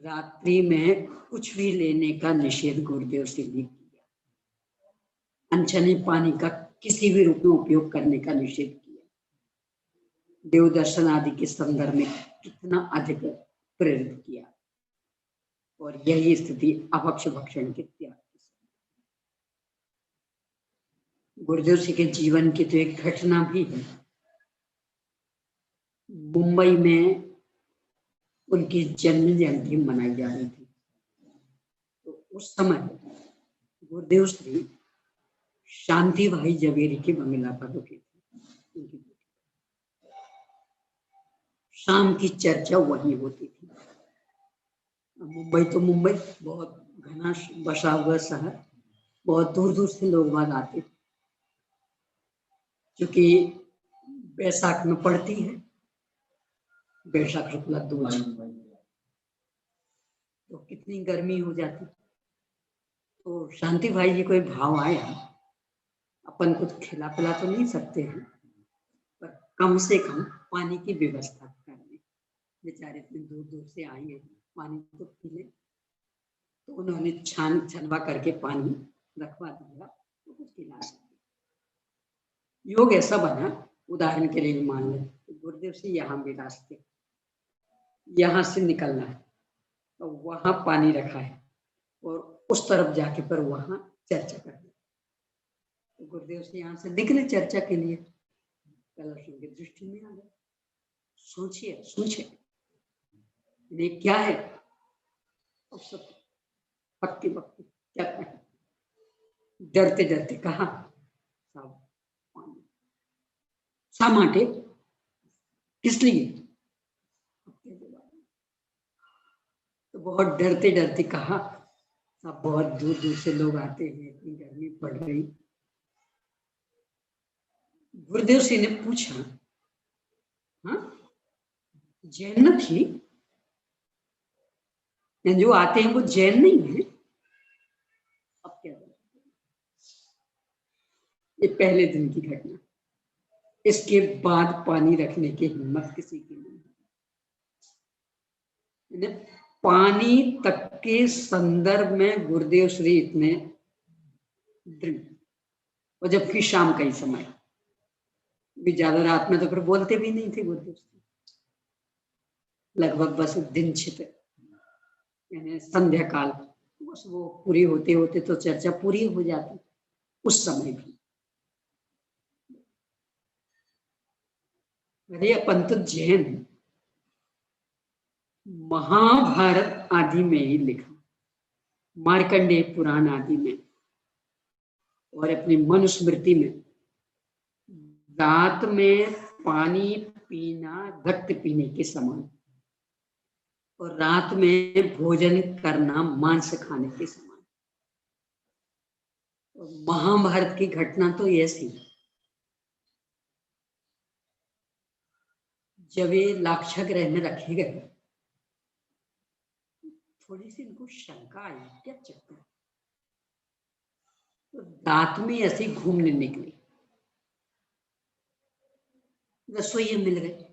रात्रि में कुछ भी लेने का निषेध गुरुदेव से भी किया, अनछनी पानी का किसी भी रूप में उपयोग करने का निषेध किया, देव दर्शन आदि के संदर्भ में कितना अधिक प्रेरित किया, और यही स्थिति अभक्ष भक्षण के त्याग। गुरुदेव जी के जीवन की तो एक घटना भी है। मुंबई में उनकी जन्म जयंती मनाई जा रही थी, तो उस समय गुरुदेव श्री शांति भाई जवेरी के बंगला पर रुके थे। शाम की चर्चा वही होती थी। मुंबई तो मुंबई बहुत घना बसा हुआ शहर, बहुत दूर दूर से लोग वहां आते थे, क्योंकि बैसाख में पड़ती है वैशाख शुक्ला दूज, तो कितनी गर्मी हो जाती। तो शांति भाई जी कोई भाव आया, अपन कुछ खिला पिला तो नहीं सकते हैं, पर कम से कम पानी की व्यवस्था कर लें। बेचारे इतने दूर दूर से आएंगे, पानी तो पी ले। तो उन्होंने छनवा करके पानी रखवा दिया, तो कुछ खिला सकते। योग ऐसा बना, उदाहरण के लिए मान लें गुरुदेव से यहाँ भी रास्ते, यहाँ से निकलना है, तो वहां पानी रखा है और उस तरफ जाके पर वहां चर्चा करना। तो गुरुदेव से यहाँ से निकले चर्चा के लिए, कलशों की दृष्टि में आ गए। सोचिए सोचिए ये क्या है, और सब पक्की पक्की क्या कहें, डरते डरते कहा साहब पानी शा माटे, किस लिए? तो बहुत डरते डरते कहा साहब बहुत दूर दूर से लोग आते हैं, इतनी गर्मी पड़ रही। गुरुदेव सिंह ने पूछा, हाँ जैन न थी, जो आते हैं वो जैन नहीं है? अब क्या, ये पहले दिन की घटना, इसके बाद पानी रखने की हिम्मत किसी की नहीं। पानी तक के संदर्भ में गुरुदेव श्री इतने दृढ़, और जबकि शाम का ही समय भी, ज्यादा रात में तो फिर बोलते भी नहीं थे गुरुदेव श्री, लगभग बस दिन छिप यानी संध्या काल, बस वो पूरी होते होते तो चर्चा पूरी हो जाती। उस समय भी अरे अपन तो जैन, महाभारत आदि में ही लिखा, मार्कंडेय पुराण आदि में, और अपनी मनुस्मृति में रात में पानी पीना रक्त पीने के समान, और रात में भोजन करना मांस खाने के समान। और महाभारत की घटना तो ऐसी, जब ये लाक्षागृह ग्रह में रखे गए, थोड़ी सी इनको शंका आई, क्या चक्कर, तो रात में ऐसे घूमने निकले, रसोई मिल गए,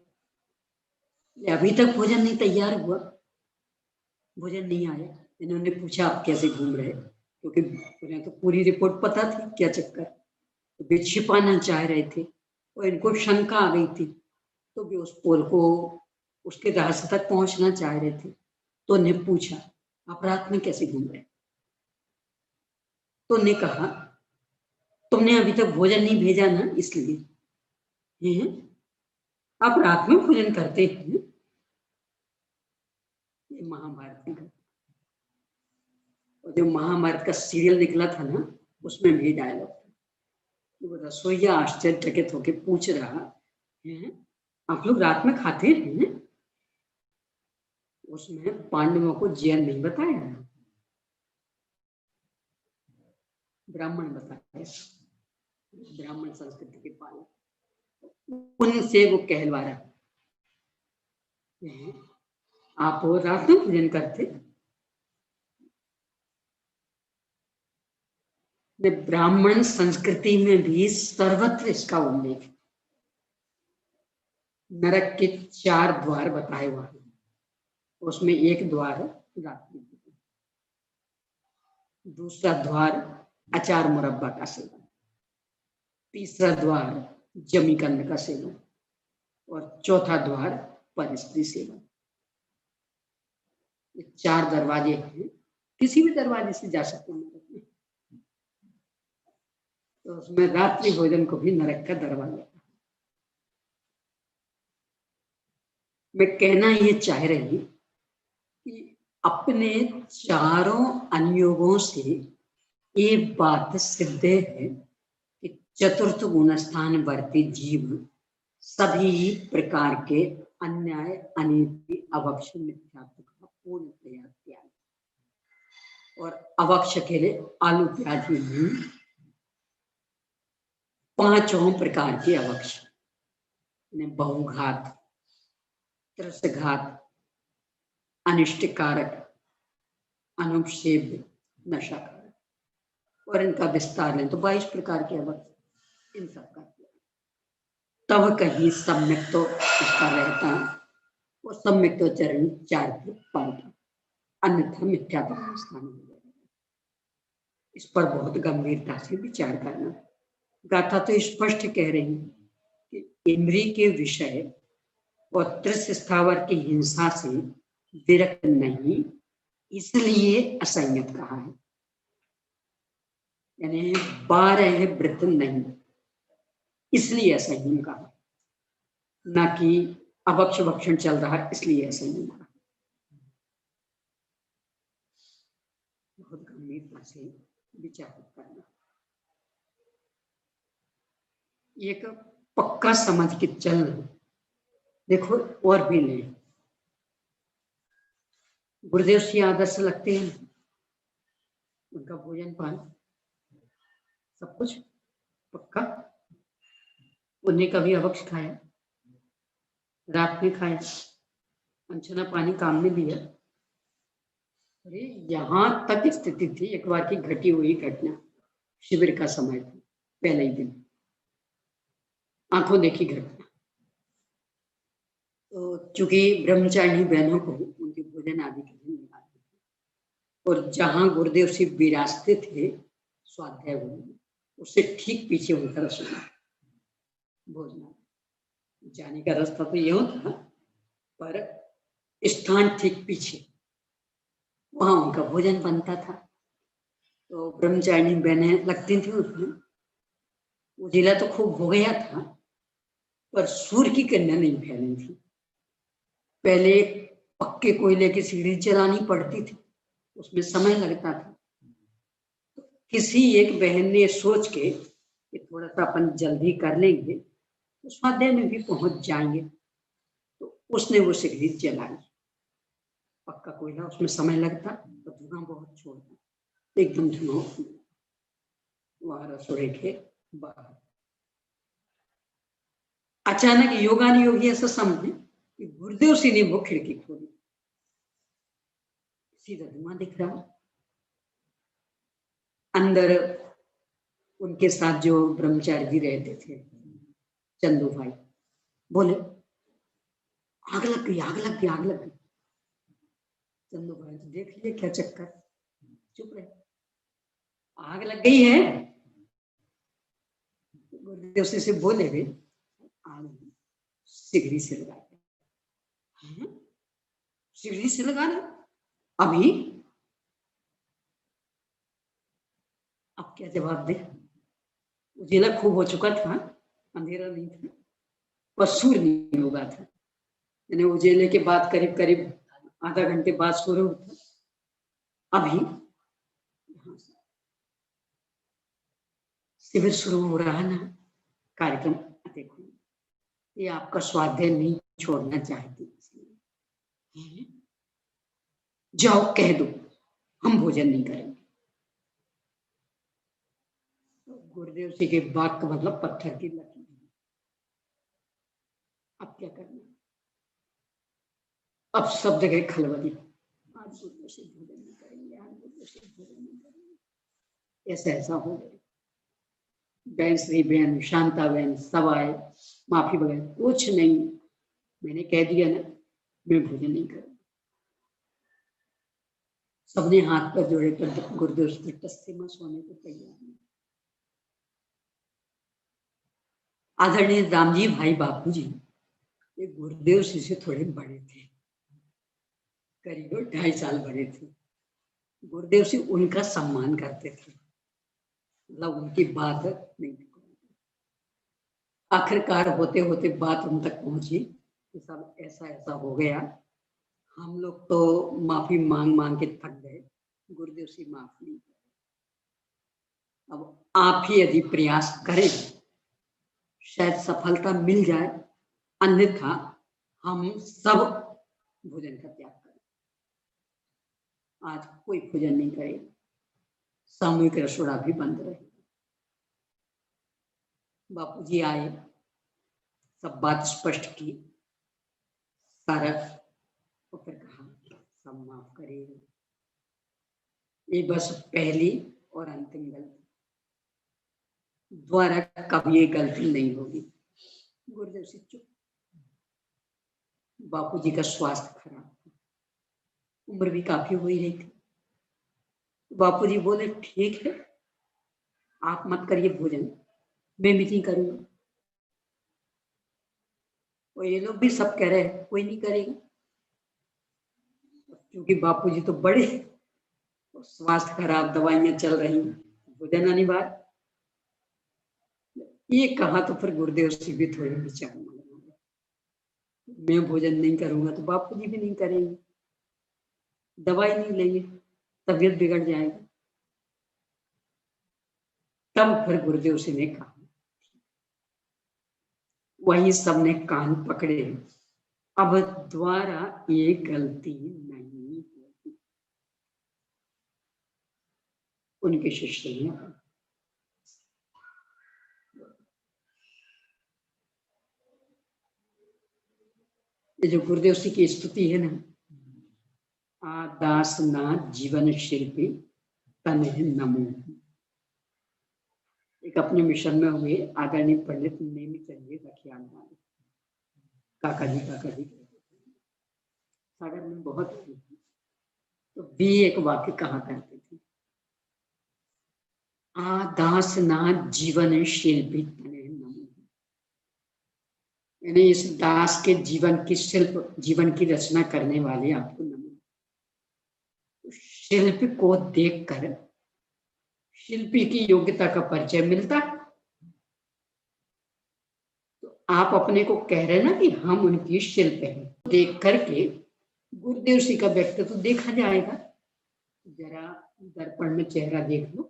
अभी तक भोजन नहीं तैयार हुआ, भोजन नहीं आया। इन्होंने पूछा आप कैसे घूम रहे, क्योंकि उन्हें तो पूरी रिपोर्ट पता थी क्या चक्कर, तो वे छिपाना चाह रहे थे और इनको शंका आ गई थी, तो वे उस पोल को उसके रहस्य तक पहुंचना चाह रहे थे। तो उन्हें पूछा आप रात में कैसे घूम रहे, तो उन्हें कहा तुमने अभी तक भोजन नहीं भेजा ना, इसलिए आप रात में भोजन करते हैं। ये महाभारत की घटना, और जो महाभारत का सीरियल निकला था ना, उसमें भी डायलॉग था। वो रसोईया आश्चर्यचकित होकर पूछ रहा है आप लोग रात में खाते हैं? उसमें पांडवों को जैन नहीं बताया, ब्राह्मण बताया, ब्राह्मण संस्कृति के पालन, उनसे वो कहलवा रहा आप रात में भोजन करते? ब्राह्मण संस्कृति में भी सर्वत्र इसका उल्लेख, नरक के 4 द्वार बताए हुए हैं, उसमें एक द्वार रात्रि, दूसरा द्वार अचार मुरब्बा का सेवन, तीसरा द्वार जमीकंद का सेवन, और चौथा द्वार परस्त्री सेवन। ये 4 दरवाजे हैं, किसी भी दरवाजे से जा सकते हैं नरक में, तो उसमें रात्रि भोजन को भी नरक का दरवाजा। मैं कहना ये चाह रही कि अपने चारों अनुयोगों से ये बात सिद्ध है कि चतुर्थ गुणस्थान वर्ती जीव सभी प्रकार के अन्याय, अनीति, अवक्ष, मिथ्यात्व का पूर्णतया त्याग, और अवक्ष के लिए आलू प्याज में 5 प्रकार के अवक्ष, बहुघात, त्रसघात, अनिष्टकारक, अनुक्षेप, नशाकारक, और इनका विस्तार लें तो 22 प्रकार के अवक्ष इन सब का तब कहीं सम्यक तो उसका रहता, वो सम्यक तो चरण 4 के पाता, अन्यथा मिथ्या स्थान हो जाएगा। इस पर बहुत गंभीरता से विचार करना। गाथा तो स्पष्ट कह रही कि इंद्रिय के विषय और त्रिस स्थावर की हिंसा से विरक्त नहीं, इसलिए असंयत कहा है। यानी 12 व्रत नहीं, इसलिए असंयम कहा, ना कि अभक्ष भक्षण चल रहा है इसलिए असंयम कहा। बहुत गंभीरता से विचार करना। एक पक्का समझ के चलना। देखो और भी नहीं, गुरुदेव से आदर्श लगते हैं, उनका भोजन पान सब कुछ पक्का। उन्हें कभी अभक्ष खाया, रात में खाया, अनछना पानी काम में लिया। अरे यहां तक स्थिति थी, एक बार की घटी हुई घटना, शिविर का समय था, पहले ही दिन, आंखों देखी घटना। तो चूंकि ब्रह्मचारिणी बहनों को उनके भोजन आदि के लिए मिलाते थे, और जहां गुरुदेव से विराजते थे स्वाध्याय भवन, उससे ठीक पीछे उनका रसोई भोजन, जाने का रास्ता तो यूं था, पर स्थान ठीक पीछे, वहां उनका भोजन बनता था। तो ब्रह्मचारिणी बहनें लगती थी उसमें, उजिला तो खूब हो गया था, पर सूर्य की किरणें नहीं फैली थी। पहले पक्के कोयले की सीढ़ी चलानी पड़ती थी, उसमें समय लगता था। किसी एक बहन ने सोच के कि थोड़ा सा अपन जल्दी कर लेंगे तो स्वाध्याय में भी पहुंच जाएंगे, तो उसने वो सीढ़ी जलाई। पक्का कोयला, उसमें समय लगता तो धुआं बहुत छोड़ता, एकदम धुआं वहां रसोई के बाहर। अचानक योगानुयोगी ऐसा समझे कि गुरुदेव सिंह ने वो खिड़की खोली, सीधा धुआं दिख रहा। अंदर उनके साथ जो ब्रह्मचारी जी रहते थे, चंदू भाई, बोले आग लग गई, आग लग गई, आग लग गई। चंदू भाई तो देख लिए क्या चक्कर, चुप रहे। आग लग गई है, गुरुदेव से बोले वे आग सिगड़ी से लगा, सिगड़ी से लगाना अभी, अब क्या जवाब दे। उजेला खूब हो चुका था, अंधेरा नहीं था, पर सूर्य नहीं उगा था। यानी उजेले के बाद करीब करीब आधा घंटे बाद सूर्य उठा। अभी शिविर शुरू हो रहा है ना, कार्यक्रम देखो, ये आपका स्वाध्याय नहीं छोड़ना चाहती, जाओ कह दो हम भोजन नहीं करेंगे। गुरुदेव जी के बात का मतलब पत्थर की लकीर। अब क्या करना, अब सब जगह खलबली, आज गुरुदेव से भोजन नहीं करेंगे, आज गुरुदेव से भोजन नहीं करेंगे, ऐसा हो गया। बहन श्री बहन शांता बहन सब आए, माफी बगैर कुछ नहीं, मैंने कह दिया ना मैं भोजन नहीं करूंगा। सबने हाथ पर जोड़े कर गुरुदेव से टस्से में सोने को तैयार नहीं। आदरणीय रामजी भाई बापू जी ये गुरुदेव से थोड़े बड़े थे, करीब 2.5 साल बड़े थे। गुरुदेव से उनका सम्मान करते थे, मतलब उनकी बात नहीं। आखिरकार होते होते बात उन तक पहुंची कि सब ऐसा ऐसा हो गया, हम लोग तो माफी मांग मांग के थक गए, गुरुदेव से माफी नहीं करे, अब आप ही यदि प्रयास करें शायद सफलता मिल जाए, अन्यथा हम सब भोजन का त्याग करें। आज कोई भोजन नहीं करे, सामूहिक रसोड़ा भी बंद रहे। बापू जी आए, सब बात स्पष्ट की, सारा तो फिर कहा सब माफ करिएगा, ये बस पहली और अंतिम गलती, दोबारा कभी ये गलती नहीं होगी। गुरुदेव से चुप। बापूजी का स्वास्थ्य खराब था, उम्र भी काफी हो ही रही थी। बापूजी बोले ठीक है, आप मत करिए भोजन, मैं भी नहीं करूंगा। और ये लोग भी सब कह रहे हैं कोई नहीं करेगा, क्योंकि बापूजी तो बड़े और स्वास्थ्य खराब, दवाइयां चल रही, भोजन अनिवार्य। ये कहा तो फिर गुरुदेव से भी थोड़े विचार मांगे, मैं भोजन नहीं करूंगा तो बापूजी भी नहीं करेंगे, दवाई नहीं लेंगे, तबीयत बिगड़ जाएगी। तब फिर गुरुदेव से ने कहा, वही सबने कान पकड़े, अब द्वारा ये गलती नहीं होगी। उनके शिष्य ने ये जो गुरुदेव जी की स्तुति है ना, आदास ना जीवन शिल्पी तने नमो। एक अपने मिशन में हुए आदरणीय पंडित नेमिचंद रखियाल वाले काका जी सागर में बहुत हुए, तो भी एक वाक्य कहा करते थे, आदास ना जीवन शिल्पी तने नमो। यानी इस दास के जीवन की शिल्प, जीवन की रचना करने वाले आपको नमन। शिल्प को देखकर शिल्पी की योग्यता का परिचय मिलता। तो आप अपने को कह रहे ना कि हम उनकी शिल्प हैं, देख करके गुरुदेव जी का व्यक्तित्व तो देखा जाएगा। जरा दर्पण में चेहरा देख लो,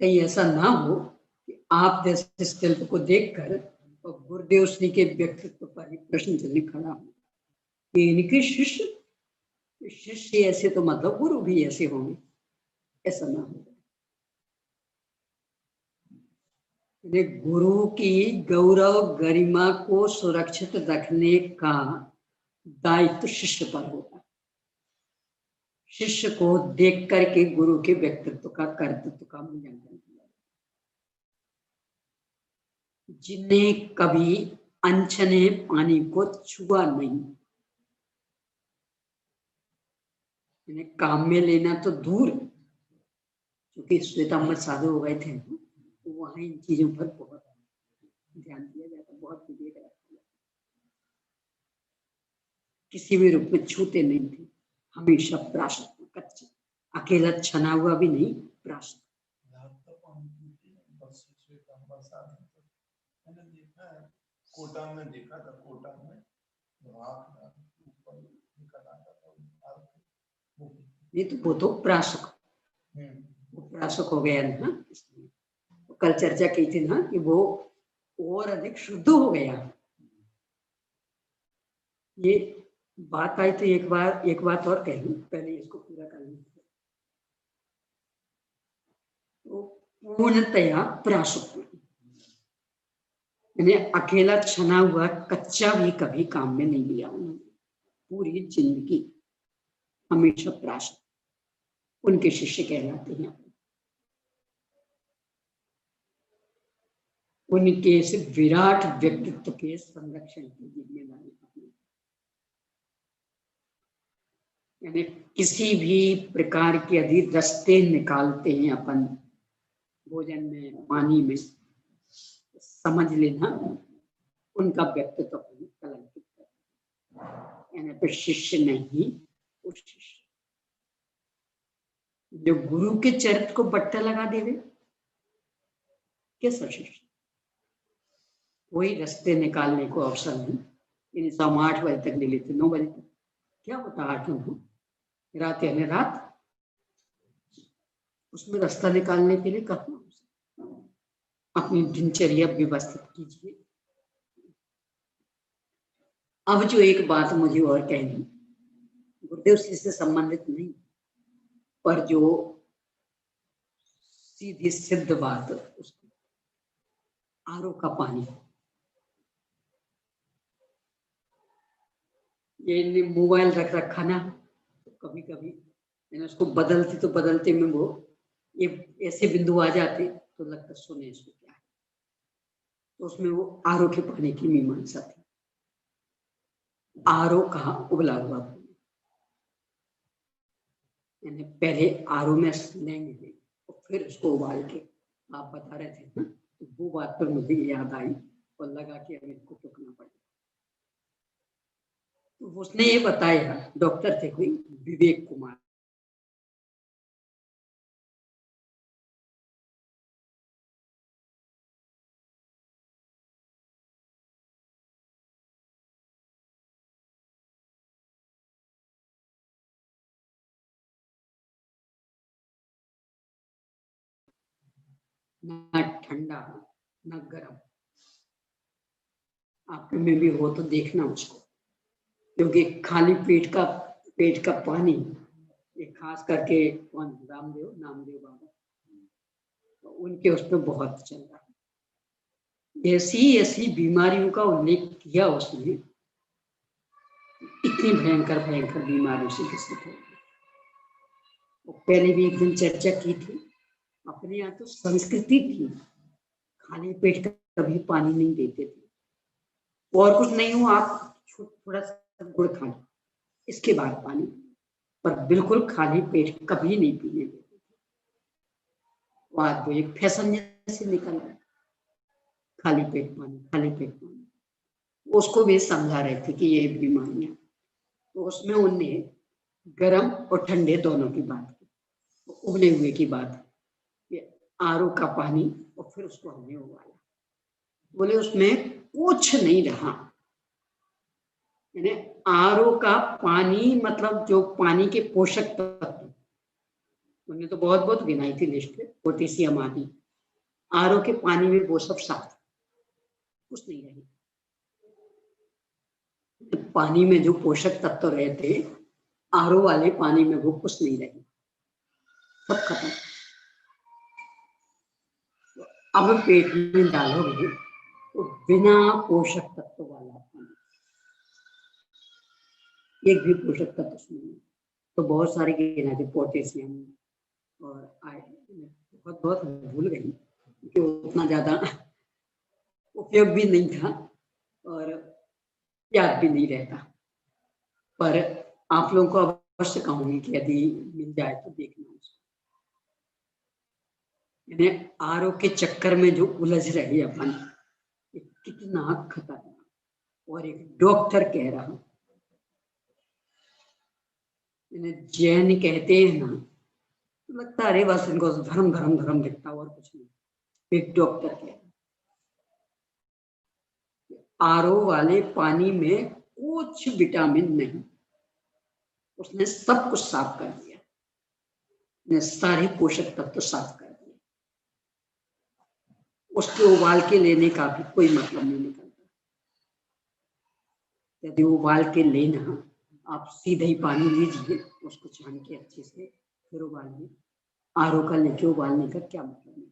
कहीं ऐसा ना हो कि आप जैसे शिल्प को देखकर और गुरुदेव जी के व्यक्तित्व पर ही प्रश्न चलने खड़ा हो कि इनके शिष्य ऐसे तो मतलब गुरु भी ऐसे होंगे, ऐसा ना हो। गुरु की गौरव गरिमा को सुरक्षित रखने का दायित्व शिष्य पर होगा। शिष्य को देख करके गुरु के व्यक्तित्व का, कर्तृत्व का मूल्यांकन किया। जिन्हें कभी अनछने पानी को छुआ नहीं, इन्हें काम में लेना तो दूर, क्योंकि श्वेतांबर साधु हो गए थे तो वहां इन चीजों पर बहुत ध्यान दिया जाता, बहुत विवेक रखा जाता, किसी भी रूप में छूते नहीं थे, हमेशा प्राशद कच्चे, अकेला छना हुआ भी नहीं, प्राशद। कोटा में देखा था, कोटा में ये तो वो तो प्राशक, वो प्राशक हो गया ना। तो कल चर्चा की थी ना कि वो और अधिक शुद्ध हो गया। ये बात आई तो एक बात और कह लूं, पहले इसको पूरा कर लूं। तो पूर्णतया प्राशक, यानी अकेला छना हुआ कच्चा भी कभी काम में नहीं लिया उन्होंने, पूरी जिंदगी हमेशा प्राशक, उनके शिष्य कहलाते हैं। उनके इस विराट व्यक्तित्व के संरक्षण की जिम्मेदारी, यानी किसी भी प्रकार के यदि रास्ते निकालते हैं अपन भोजन में, पानी में, समझ लेना उनका व्यक्तित्व कलंकित कर, यानी तो शिष्य नहीं, वो शिष्य जो गुरु के चरित्र को बट्टा लगा देवे, कैसा शिष्य? कोई रास्ते निकालने को अवसर नहीं। इन 8:30 बजे तक ले लेते, 9 बजे तक, क्या होता 8-9, रात यानी रात, उसमें रास्ता निकालने के लिए कहा अपनी दिनचर्या व्यवस्थित कीजिए। अब जो एक बात मुझे और कहनी, गुरुदेव से संबंधित नहीं, पर जो सीधी सिद्ध बात, उसको आरओ का पानी, ये मोबाइल रख रखा ना, तो कभी कभी मैंने उसको बदलते में वो ये ऐसे बिंदु आ जाते तो लगता सुने इसको क्या है। तो उसमें वो आरओ के पानी की मीमांसा थी। आरओ कहा उबला हुआ पानी, यानी पहले आरओ में लेंगे और फिर उसको उबाल के, आप बता रहे थे ना, तो वो बात पर मुझे याद आई और लगा कि अब इसको टोकना पड़ेगा। तो उसने ये बताया, डॉक्टर थे कोई विवेक कुमार, ना ठंडा ना गर्म, आप में भी हो तो देखना उसको, क्योंकि खाली पेट का पानी, ये खास करके कौन नामदेव बाबा, तो उनके उस पर बहुत चल रहा है। ऐसी ऐसी बीमारियों का उल्लेख किया उसने, इतनी भयंकर भयंकर बीमारियों से ग्रसित हो गए। पहले भी एक दिन चर्चा की थी, अपने यहाँ तो संस्कृति थी, खाली पेट कभी पानी नहीं देते थे, और कुछ नहीं हो आप थोड़ा सा गुड़ खा लो, इसके बाद पानी, पर बिल्कुल खाली पेट कभी नहीं पीने देते थे। वो आज वो एक फैशन जैसे निकल रहा है, खाली पेट पानी। उसको भी समझा रहे थे कि ये बीमारियां, तो उसमें उनने गर्म और ठंडे दोनों की बात की, उबले हुए की बात, आरओ का पानी, और फिर उसको हमने उबाला। बोले उसमें कुछ नहीं रहा, यानी आरओ का पानी मतलब जो पानी के पोषक तत्व, उन्होंने तो बहुत बहुत गिनाई थी लिस्ट, पोटेशियम आदि, आरओ के पानी में वो सब साफ, कुछ नहीं रही। पानी में जो पोषक तत्व रहते, आरओ वाले पानी में वो कुछ नहीं रही, सब खत्म। अब पेट में डालोगे तो बिना पोषक तत्व वाला पानी, एक भी पोषक तत्व उसमें नहीं। तो बहुत सारे गिना थे, पोटेशियम और आयरन, बहुत बहुत भूल गई क्योंकि उतना ज्यादा उपयोग भी नहीं था और याद भी नहीं रहता, पर आप लोगों को अवश्य कहूंगी कि यदि मिल जाए तो देखना उसको। यानी आरओ के चक्कर में जो उलझ रही अपन, कितना खतरनाक, और एक डॉक्टर कह रहा, जैन कहते हैं ना, तो लगता है अरे बस इनको धर्म धर्म धर्म दिखता और कुछ नहीं। एक डॉक्टर कह रहा आरओ वाले पानी में कुछ विटामिन नहीं, उसने सब कुछ साफ कर दिया, ने सारे पोषक तत्व साफ कर दिए, उसके उबाल के लेने का भी कोई मतलब नहीं निकलता। यदि उबाल के लेना, आप सीधे ही पानी लीजिए, उसको छान के अच्छे से फिर उबालिए, आरओ का लेके उबालने का क्या मतलब नहीं।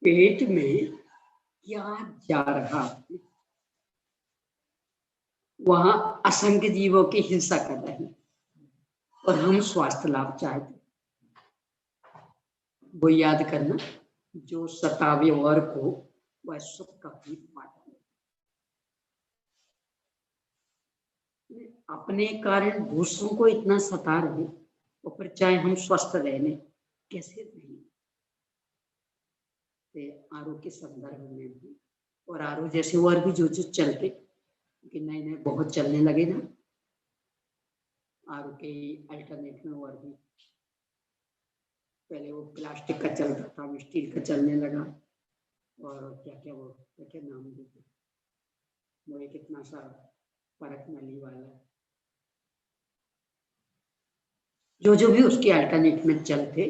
पेट में क्या जा रहा, वहां असंख्य जीवों की हिंसा कर रहे हैं और हम स्वास्थ्य लाभ चाहते, वो याद करना, जो सतावे और को वह सुख कभी पाता नहीं। अपने कारण दूसरों को इतना सता रहे तो फिर चाहे हम स्वस्थ रहने कैसे नहीं। आरओ के संदर्भ में भी, और आरओ जैसे और भी जो चलते, कि नए नए बहुत चलने लगे ना, आरओ के अल्टरनेट में और भी, पहले वो प्लास्टिक का चलता था, स्टील का चलने लगा, और क्या क्या वो क्या नाम देते, वो एक इतना सा परख नली वाला, जो भी उसके अल्टरनेट में चलते,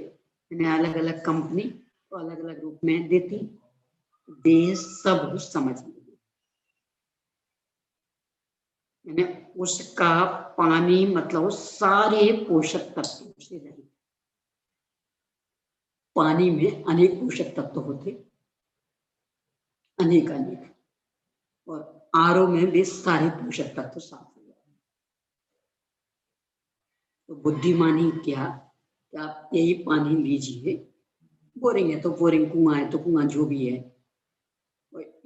अलग अलग कंपनी तो अलग अलग रूप में देती, देश सब समझ यानी उसका पानी मतलब सारे पोषक तत्व से रहित। पानी में अनेक पोषक तत्व होते, अनेक अनेक, और आरओ में भी सारे पोषक तत्व साफ हो जाए। तो बुद्धिमानी क्या कि आप यही पानी लीजिए, बोरिंग है तो बोरिंग, कुआं है तो कुआं, जो भी है,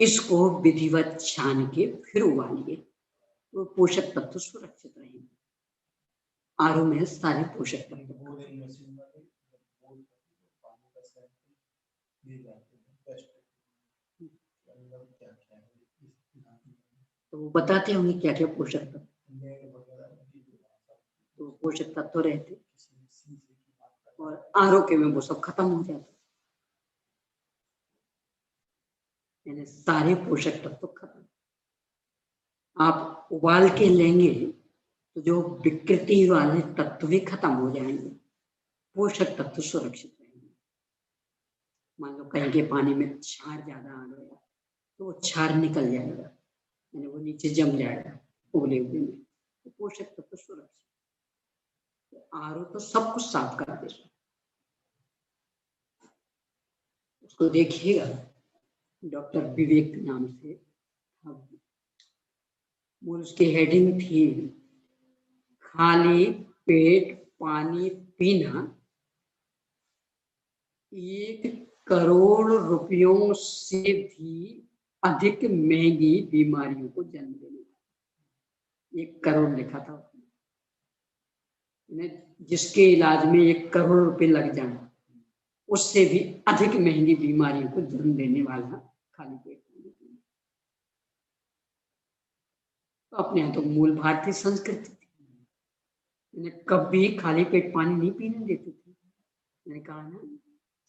इसको विधिवत छान के फिर उबालिए, तो पोषक तत्व सुरक्षित रहेंगे। आरओ में सारे पोषक तत्व। तो वो बताते होंगे क्या क्या पोषक तत्व, तो पोषक तत्व रहते, और आरओ के में वो सब खत्म हो जाते, यानी सारे पोषक तत्व खत्म। आप उबाल के लेंगे तो जो विकृति वाले तत्व भी खत्म हो जाएंगे, पोषक तत्व सुरक्षित रहेंगे। मान लो कहीं के पानी में क्षार ज्यादा आ गया तो वो क्षार निकल जाएगा, यानी वो नीचे जम जाएगा उबले हुए में, तो पोषक तत्व सुरक्षित। तो आरओ तो सब कुछ साफ कर देगा। उसको देखिएगा, डॉक्टर विवेक नाम से, वो उसकी हेडिंग थी खाली पेट पानी पीना 1 करोड़ रुपयों से भी अधिक महंगी बीमारियों को जन्म देने वाला। 1 करोड़ लिखा था उसने, जिसके इलाज में 1 करोड़ रुपए लग जाए, उससे भी अधिक महंगी बीमारियों को जन्म देने वाला खाली पेट पानी पीना। तो अपने यहाँ तो मूल भारतीय संस्कृति थी, कभी खाली पेट पानी नहीं पीने देते थे। मैंने कहा ना,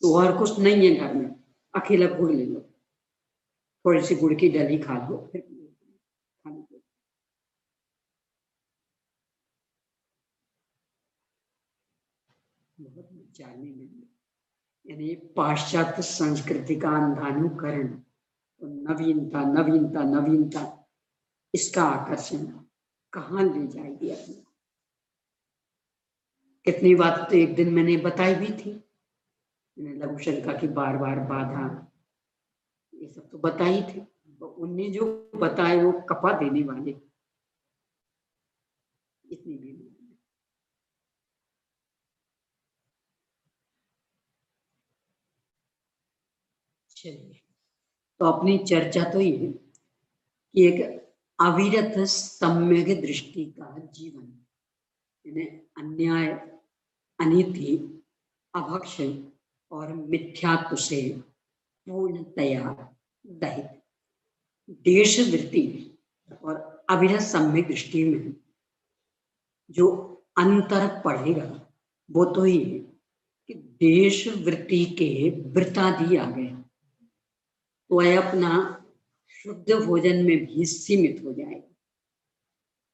तो और कुछ नहीं है घर में, अकेला गुड़ ले लो, थोड़ी सी गुड़ की डली खा लो, फिर खाली पेट। बहुत जानने मिली, यानी पाश्चात्य संस्कृति का अंधानुकरण, तो नवीनता नवीनता नवीनता, इसका आकर्षण कहाँ ले जाएगी अपने। कितनी बात तो एक दिन मैंने बताई भी थी, लघु शंका की बार बार बाधा, ये सब तो बताई थी। तो उनने जो बताए वो कपा देने वाले, इतनी भी नहीं। चलिए, तो अपनी चर्चा तो ये कि एक अविरत सम्यक दृष्टि का जीवन, यानी अन्याय, अनीति, अभक्ष और मिथ्यात्व से पूर्णतया रहित देशवृत्ति और अविरत सम्यक दृष्टि में जो अंतर पड़ेगा वो तो ये है कि देशवृत्ति के वृत्तादि आ गए तो वह अपना शुद्ध भोजन में भी सीमित हो जाएगा।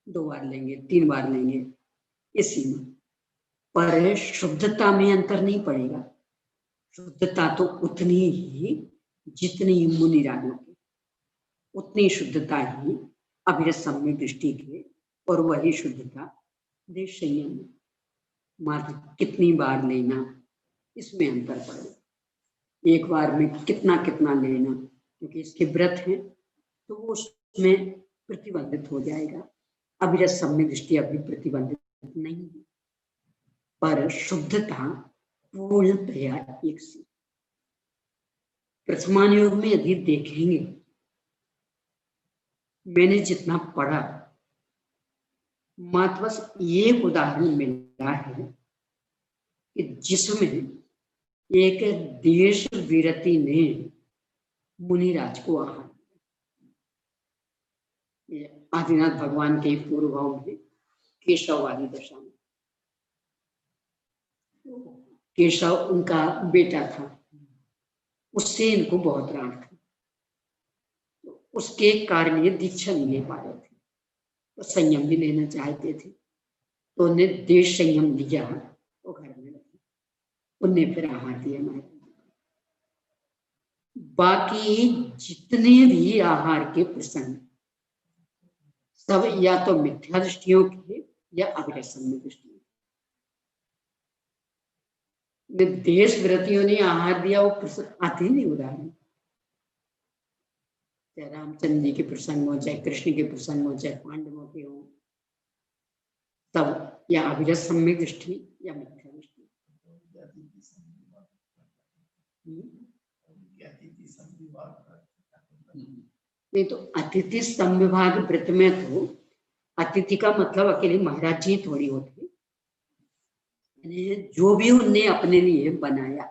2 बार लेंगे, 3 बार लेंगे, इसी में, पर शुद्धता में अंतर नहीं पड़ेगा। शुद्धता तो उतनी ही जितनी मुनि राजों की, उतनी शुद्धता ही अविरत सम्यक दृष्टि के, और वही शुद्धता देश संयम में। मात्र कितनी बार लेना, इसमें अंतर पड़ेगा। एक बार में कितना कितना लेना, क्योंकि इसके व्रत हैं तो वो उसमें प्रतिबंधित हो जाएगा। अविरत सम्यक दृष्टि अभी प्रतिबंधित नहीं है, पर शुद्धता पूर्णतया एक सी। प्रथमान योग में यदि देखेंगे, मैंने जितना पढ़ा, मात्र बस एक उदाहरण मिला है कि जिसमें एक देश विरति ने मुनिराज को आहार, आदिनाथ भगवान के पूर्व भाव में केशववादी दशा में, केशव उनका बेटा था, उससे इनको बहुत राग था, तो उसके कारण ये दीक्षा नहीं ले पा रहे थे, तो संयम भी लेना चाहते थे, तो उन्हें देश संयम लिया, वो घर में रखे, उन्हें फिर आहार दिया। बाकी जितने भी आहार के प्रसंग सब या तो मिथ्या दृष्टियों के या अविरत सम्यक दृष्टियों। देश व्रतियों ने आहार दिया, वो आते नहीं उदाहरण। चाहे रामचंद्र जी के प्रसंग हो, चाहे कृष्ण के प्रसंग हो, चाहे पांडवों के हो, तब या अभिरत सम्यक दृष्टि या मिथ्या दृष्टि। नहीं तो अतिथि संविभाग व्रत में तो अतिथि का मतलब अकेले महाराज जी थोड़ी होते, जो भी उनने अपने लिए बनाया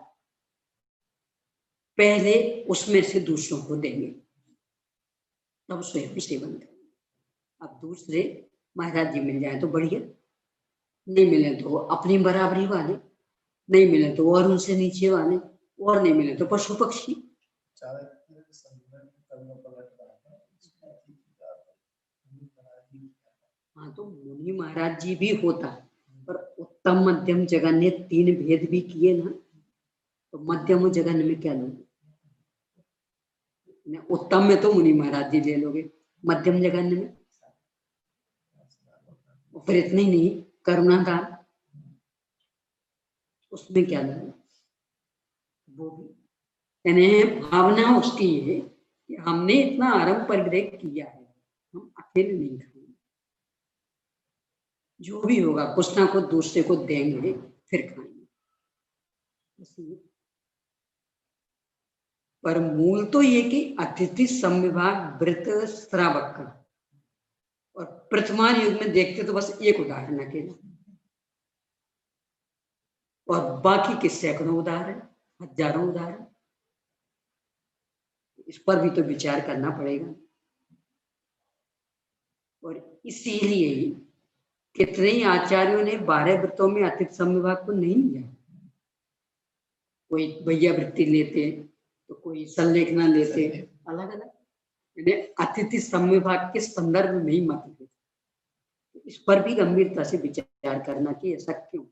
पहले उसमें से दूसरों को देंगे, तब स्वयं सेवन करेंगे। अब दूसरे महाराज जी मिल जाए तो बढ़िया, नहीं मिले तो अपनी बराबरी वाले, नहीं मिले तो और उनसे नीचे वाले, और नहीं मिले तो पशु पक्षी। हाँ तो मुनि महाराज जी भी होता, पर उत्तम मध्यम जगन ने 3 भेद भी किए ना, तो मध्यम जगन में क्या लोगे? उत्तम में तो मुनि महाराज जी ले लोगे, मध्यम जगन में फिर इतनी नहीं करुणा दान, उसमें क्या लोगे? वो भी यानी भावना उसकी है कि हमने इतना आरंभ परिग्रह किया है, हम अकेले नहीं खाएंगे, जो भी होगा कुछ ना कुछ दूसरे को देंगे फिर खाएंगे। पर मूल तो ये कि अतिथि संविभाग व्रत श्रावक का, और प्रथमान युग में देखते तो बस एक उदाहरण अकेला, और बाकी के सैकड़ों उदाहरण, हजारों उदाहरण। इस पर भी तो विचार करना पड़ेगा। और इसीलिए कितने ही आचार्यों ने 12 व्रतों में अतिथि संविभाग को नहीं लिया। कोई भैया वृत्ति लेते तो कोई संलेखना लेते, अलग अलग अतिथि संविभाग के संदर्भ में ही मत लेते। इस पर भी गंभीरता से विचार करना कि ऐसा क्यों।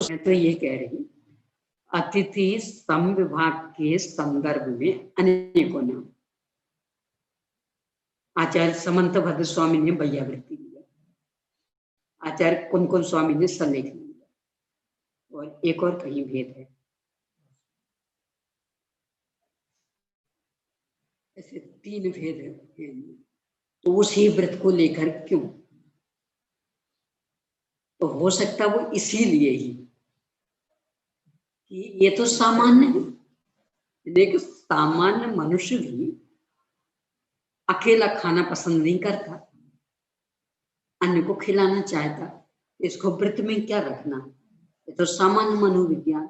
मैं तो ये कह रही, अतिथि संविभाग के संदर्भ में अनेकों नाम। आचार्य समंत भद्र स्वामी ने भैया वृत्ति लिया, आचार्य कुन स्वामी ने संलेख लिया, और एक और कहीं भेद है। ऐसे 3 भेद है। तो उसी व्रत को लेकर क्यों? तो हो सकता वो इसीलिए ही कि ये तो सामान्य है, लेकिन सामान्य मनुष्य भी अकेला खाना पसंद नहीं करता, अन्य को खिलाना चाहता। इसको व्रत में क्या रखना? ये तो सामान्य मनोविज्ञान।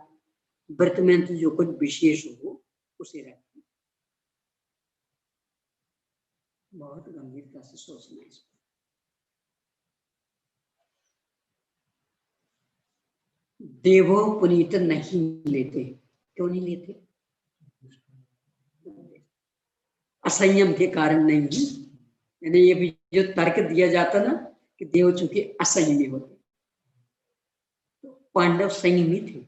व्रत में तो जो कुछ विशेष हो उसे रखना। बहुत गंभीरता से सोचना है इसको। देवो पुनीत नहीं लेते, क्यों नहीं लेते? असंयम के कारण नहीं। यानी ये भी जो तर्क दिया जाता ना कि देव चूंकि असंयमी होते, तो पांडव संयमी थे।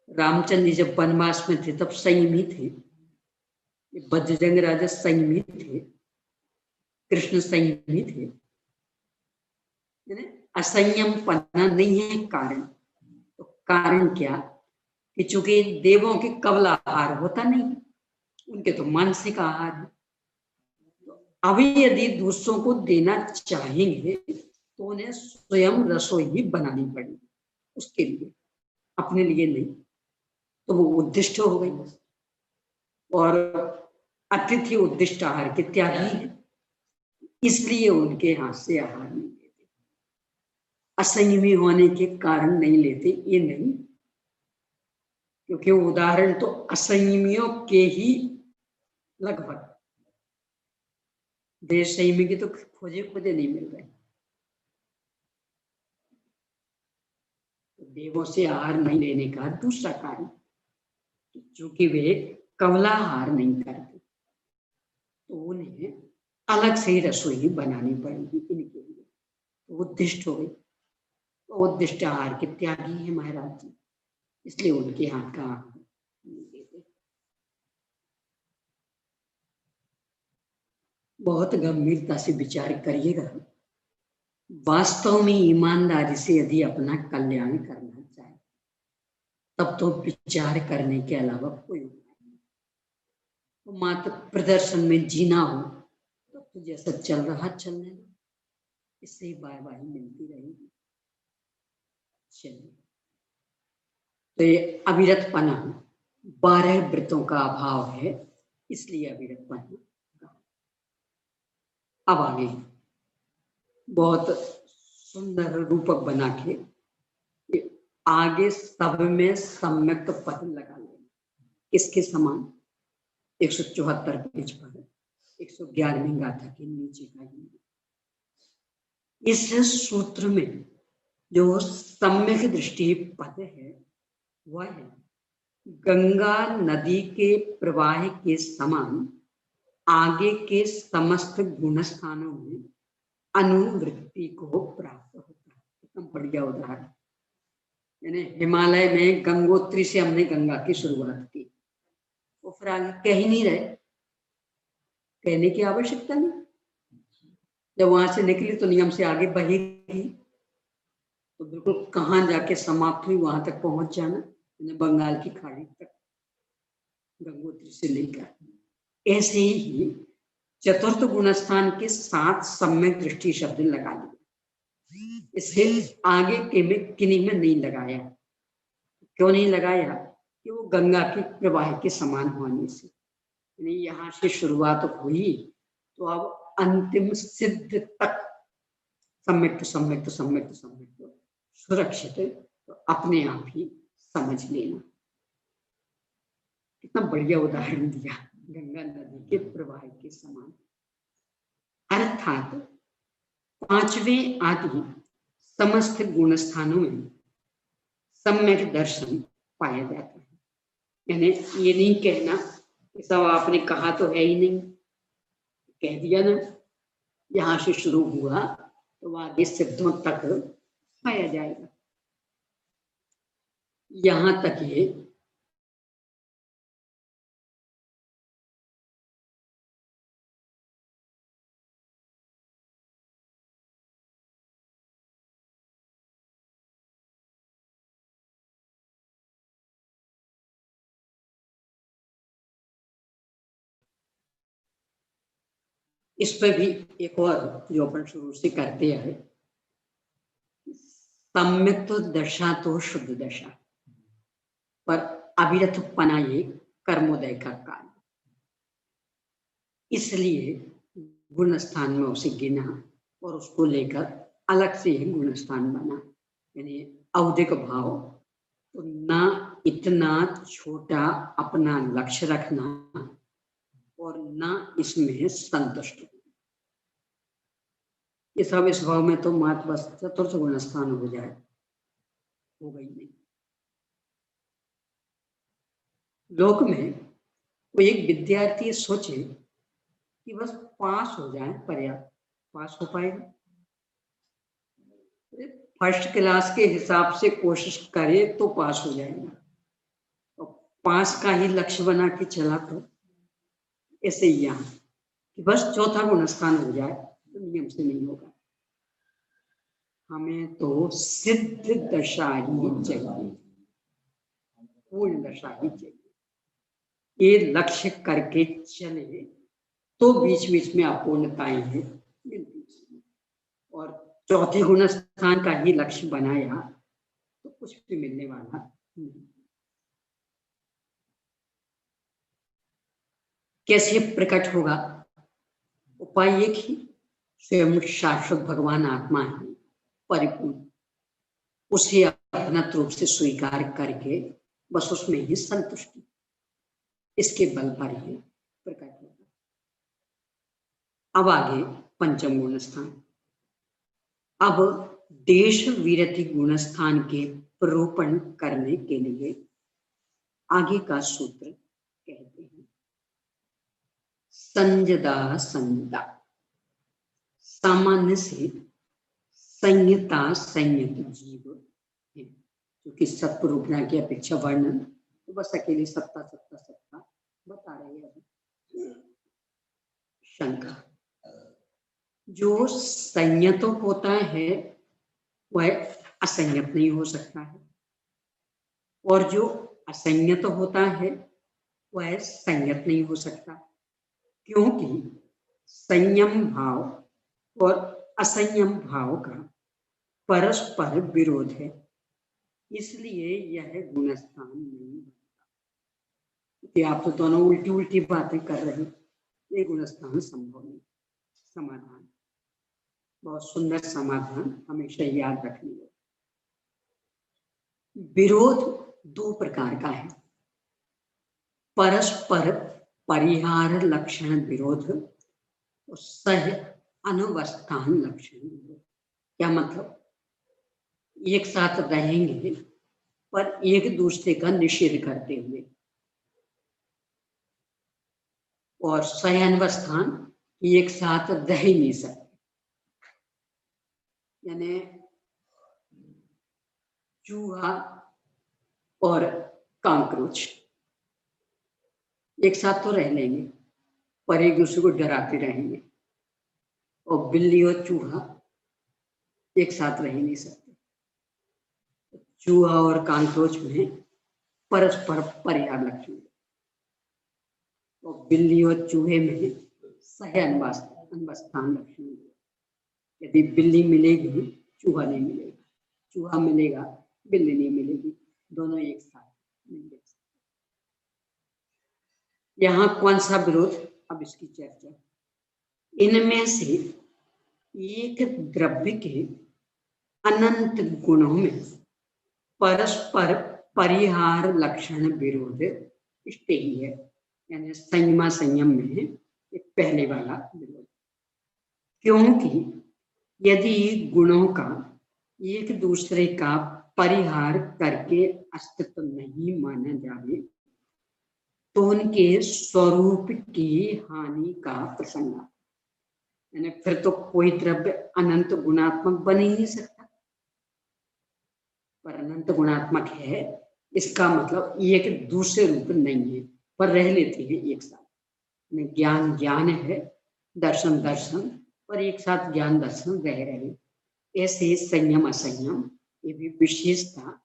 रामचंद्र जब वनवास में थे तब संयमी थे, बजरंग राजा संयमी थे, कृष्ण संयमी थे। असंयम पन्ना नहीं है कारण। तो कारण क्या कि चूंकि देवों के कवल आहार होता नहीं, उनके तो मानसिक आहार है। अभी यदि दूसरों को देना चाहेंगे तो उन्हें स्वयं रसोई ही बनानी पड़ेगी उसके लिए, अपने लिए नहीं। तो वो उद्दिष्ट हो गई, और अतिथि उद्दिष्ट आहार के त्यागी है, इसलिए उनके हाथ से आहार नहीं लेते। असंयमी होने के कारण नहीं लेते ये नहीं, क्योंकि उदाहरण तो असंयमियों के ही लगभग, देश संयमी की तो खोजे खोजे नहीं मिल रहे। देवों से आहार नहीं लेने का दूसरा कारण, क्योंकि वे कवलाहार नहीं करते, तो उन्हें अलग से ही रसोई बनानी पड़ेगी इनके लिए। तो उद्दिष्ट हो गई, तो उद्दिष्ट आहार के त्यागी है महाराज जी, इसलिए उनके हाथ का आहार बहुत गंभीरता से विचार करिएगा। वास्तव में ईमानदारी से यदि अपना कल्याण करना चाहे तब तो विचार करने के अलावा कोई उपाय नहीं। तो मात्र प्रदर्शन में जीना हो तब तो जैसा चल रहा चलने दो, इससे ही वाहवाही मिलती रहेगी। चलिए, तो ये अविरतपना 12 व्रतों का अभाव है, इसलिए अविरतपना। अब आगे बहुत सुंदर रूपक बना के आगे सब में सम्यक पद लगा लेना। किसके समान? 174 पेज पर 111वीं गाथा के नीचे का ही। इस सूत्र में जो सम्यक दृष्टि पद है वह है गंगा नदी के प्रवाह के समान आगे के समस्त गुण स्थानों में अनुवृत्ति को प्राप्त होता है। एकदम बढ़िया उदाहरण। यानी हिमालय में गंगोत्री से हमने गंगा की शुरुआत की, वो फिर आगे कह ही नहीं रहे, कहने की आवश्यकता नहीं। जब वहां से निकली तो नियम से आगे बहेगी, तो बिल्कुल कहाँ जाके समाप्त हुई वहां तक पहुंच जाना, बंगाल की खाड़ी तक, गंगोत्री से लेकर। ऐसे ही चतुर्थ गुणस्थान के साथ सम्यक दृष्टि शब्द लगा लिया। इसे आगे के में किन्हीं में नहीं लगाया। क्यों नहीं लगाया? कि वो गंगा के प्रवाह के समान होने से, यानी यहाँ से शुरुआत हुई तो अब अंतिम सिद्ध तक सम्यक सम्यक सम्यक सम्यक सुरक्षित, तो अपने आप ही समझ लेना। कितना बढ़िया उदाहरण दिया, गंगा नदी के प्रवाह के समान। अर्थात 5वें आदि समस्त गुण स्थानों में सम्यक दर्शन पाया जाता है। यानी ये नहीं कहना कि सब आपने कहा तो है ही नहीं, कह दिया ना, यहाँ से शुरू हुआ तो आगे सिद्धों तक पाया जाएगा। यहाँ तक ये इस पर भी एक और जो अपन शुरू से करते आए, सम्यक तो दशा तो शुद्ध दशा, पर अविरतपना ये कर्मोदय का काल, इसलिए गुण स्थान में उसे गिना और उसको लेकर अलग से ही गुण स्थान बना। यानी औदिक भाव, तो ना इतना छोटा अपना लक्ष्य रखना और ना इसमें संतुष्ट। ये सब इस भाव में तो मात्र बस चतुर्थ गुण स्थान हो जाए, हो गई नहीं। लोक में कोई एक विद्यार्थी सोचे कि बस पास हो जाए पर्याप्त, पास हो पाएगा? फर्स्ट क्लास के हिसाब से कोशिश करे तो पास हो जाएगा, और पास का ही लक्ष्य बना के चला तो ऐसे ही यहाँ कि बस चौथा गुण स्थान हो जाए तो नियम से नहीं होगा। हमें तो सिद्ध दशा ही चाहिए, पूर्ण दशा ही चाहिए। ये लक्ष्य करके चले तो बीच बीच में अपूर्णताएं हैं मिलती, और चौथे गुण स्थान का ही लक्ष्य बनाया तो कुछ भी मिलने वाला नहीं। कैसे प्रकट होगा? उपाय एक ही, स्वयं शाश्वत भगवान आत्मा है परिपूर्ण, उसे अपना रूप से स्वीकार करके बस उसमें ही संतुष्टि, इसके बल पर ही प्रकट होगा। अब आगे पंचम गुण स्थान। अब देश विरति गुण स्थान के प्रोपण करने के लिए आगे का सूत्र कहते हैं संजदा संजदा। सामान्य से संयता संयत जीव है, क्योंकि सत्व रूपना की अपेक्षा वर्णन तो बस अकेले सत्ता सत्ता सत्ता बता रहे हैं। शंका, जो संयत होता है वह असंयत नहीं हो सकता है, और जो असंयत होता है वह संयत नहीं हो सकता, क्योंकि संयम भाव और असंयम भाव का परस्पर विरोध है, इसलिए यह गुणस्थान नहीं बनता। कि आप तो दोनों उल्टी उल्टी बातें कर रहे हैं, ये गुणस्थान संभव नहीं। समाधान, बहुत सुंदर समाधान, हमेशा याद रखनी है। विरोध दो प्रकार का है, परस्पर परिहार लक्षण विरोध और सह अनवस्थान लक्षण विरोध। क्या मतलब? एक साथ रहेंगे पर एक दूसरे का निषेध करते हुए, और सह अनवस्थान एक साथ रह ही नहीं सकते। यानी चूहा और कांकरोच एक साथ तो रह लेंगे पर एक दूसरे को डराते रहेंगे, और बिल्ली और चूहा एक साथ रह नहीं सकते। चूहा और कांकरोच में परस्पर परिहार लक्षण, और बिल्ली और चूहे में सह अनवस्थान लक्षण। यदि बिल्ली मिलेगी चूहा नहीं मिलेगा, चूहा मिलेगा बिल्ली नहीं मिलेगी, दोनों एक साथ नहीं देख सकते। यहाँ कौन सा विरोध? अब इसकी चर्चा। इनमें से एक द्रव्य के अनंत गुणों में परस्पर परिहार लक्षण विरोध इष्ट ही है, यानी संयमा संयम में एक पहले वाला विरोध। क्योंकि यदि गुणों का एक दूसरे का परिहार करके अस्तित्व नहीं माना जाए तो उनके स्वरूप की हानि का प्रसंग, यानी फिर तो कोई द्रव्य अनंत गुणात्मक बन ही नहीं सकता। पर अनंत गुणात्मक है इसका मतलब एक दूसरे रूप नहीं है, पर रह लेते हैं एक साथ। ज्ञान ज्ञान है, दर्शन दर्शन, पर एक साथ ज्ञान दर्शन रह रहे। ऐसे संयम असंयम ये भी विशेषता,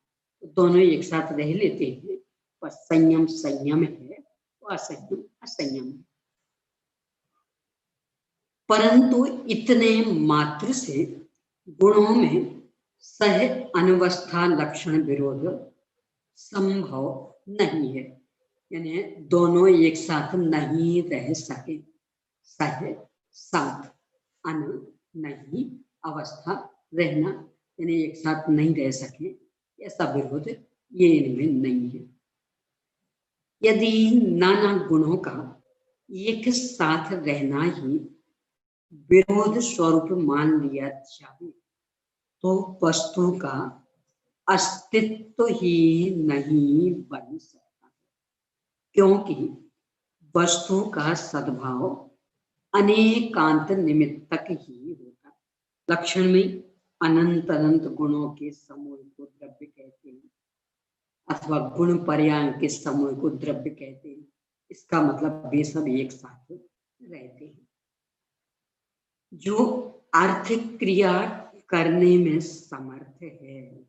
दोनों एक साथ रह लेते हैं, पर संयम संयम है, असंयम असंयम है। परंतु इतने मात्र से गुणों में सह अनवस्था लक्षण विरोध संभव नहीं है, यानी दोनों एक साथ नहीं रह सके। सह साथ, अन नहीं, अवस्था रहना, यानी एक साथ नहीं रह सके, ऐसा विरोध ये इनमें नहीं है। यदि नाना गुणों का एक साथ रहना ही विरोध स्वरूप मान लिया जाए तो वस्तु का अस्तित्व ही नहीं बन सकता, क्योंकि वस्तु का सद्भाव अनेकांत निमित्तक ही होगा। लक्षण में अनंत अनंत गुणों के समूह को द्रव्य कहते हैं, अथवा गुण पर्याय के समूह को द्रव्य कहते हैं। इसका मतलब वे सब एक साथ रहते हैं। जो आर्थिक क्रिया करने में समर्थ है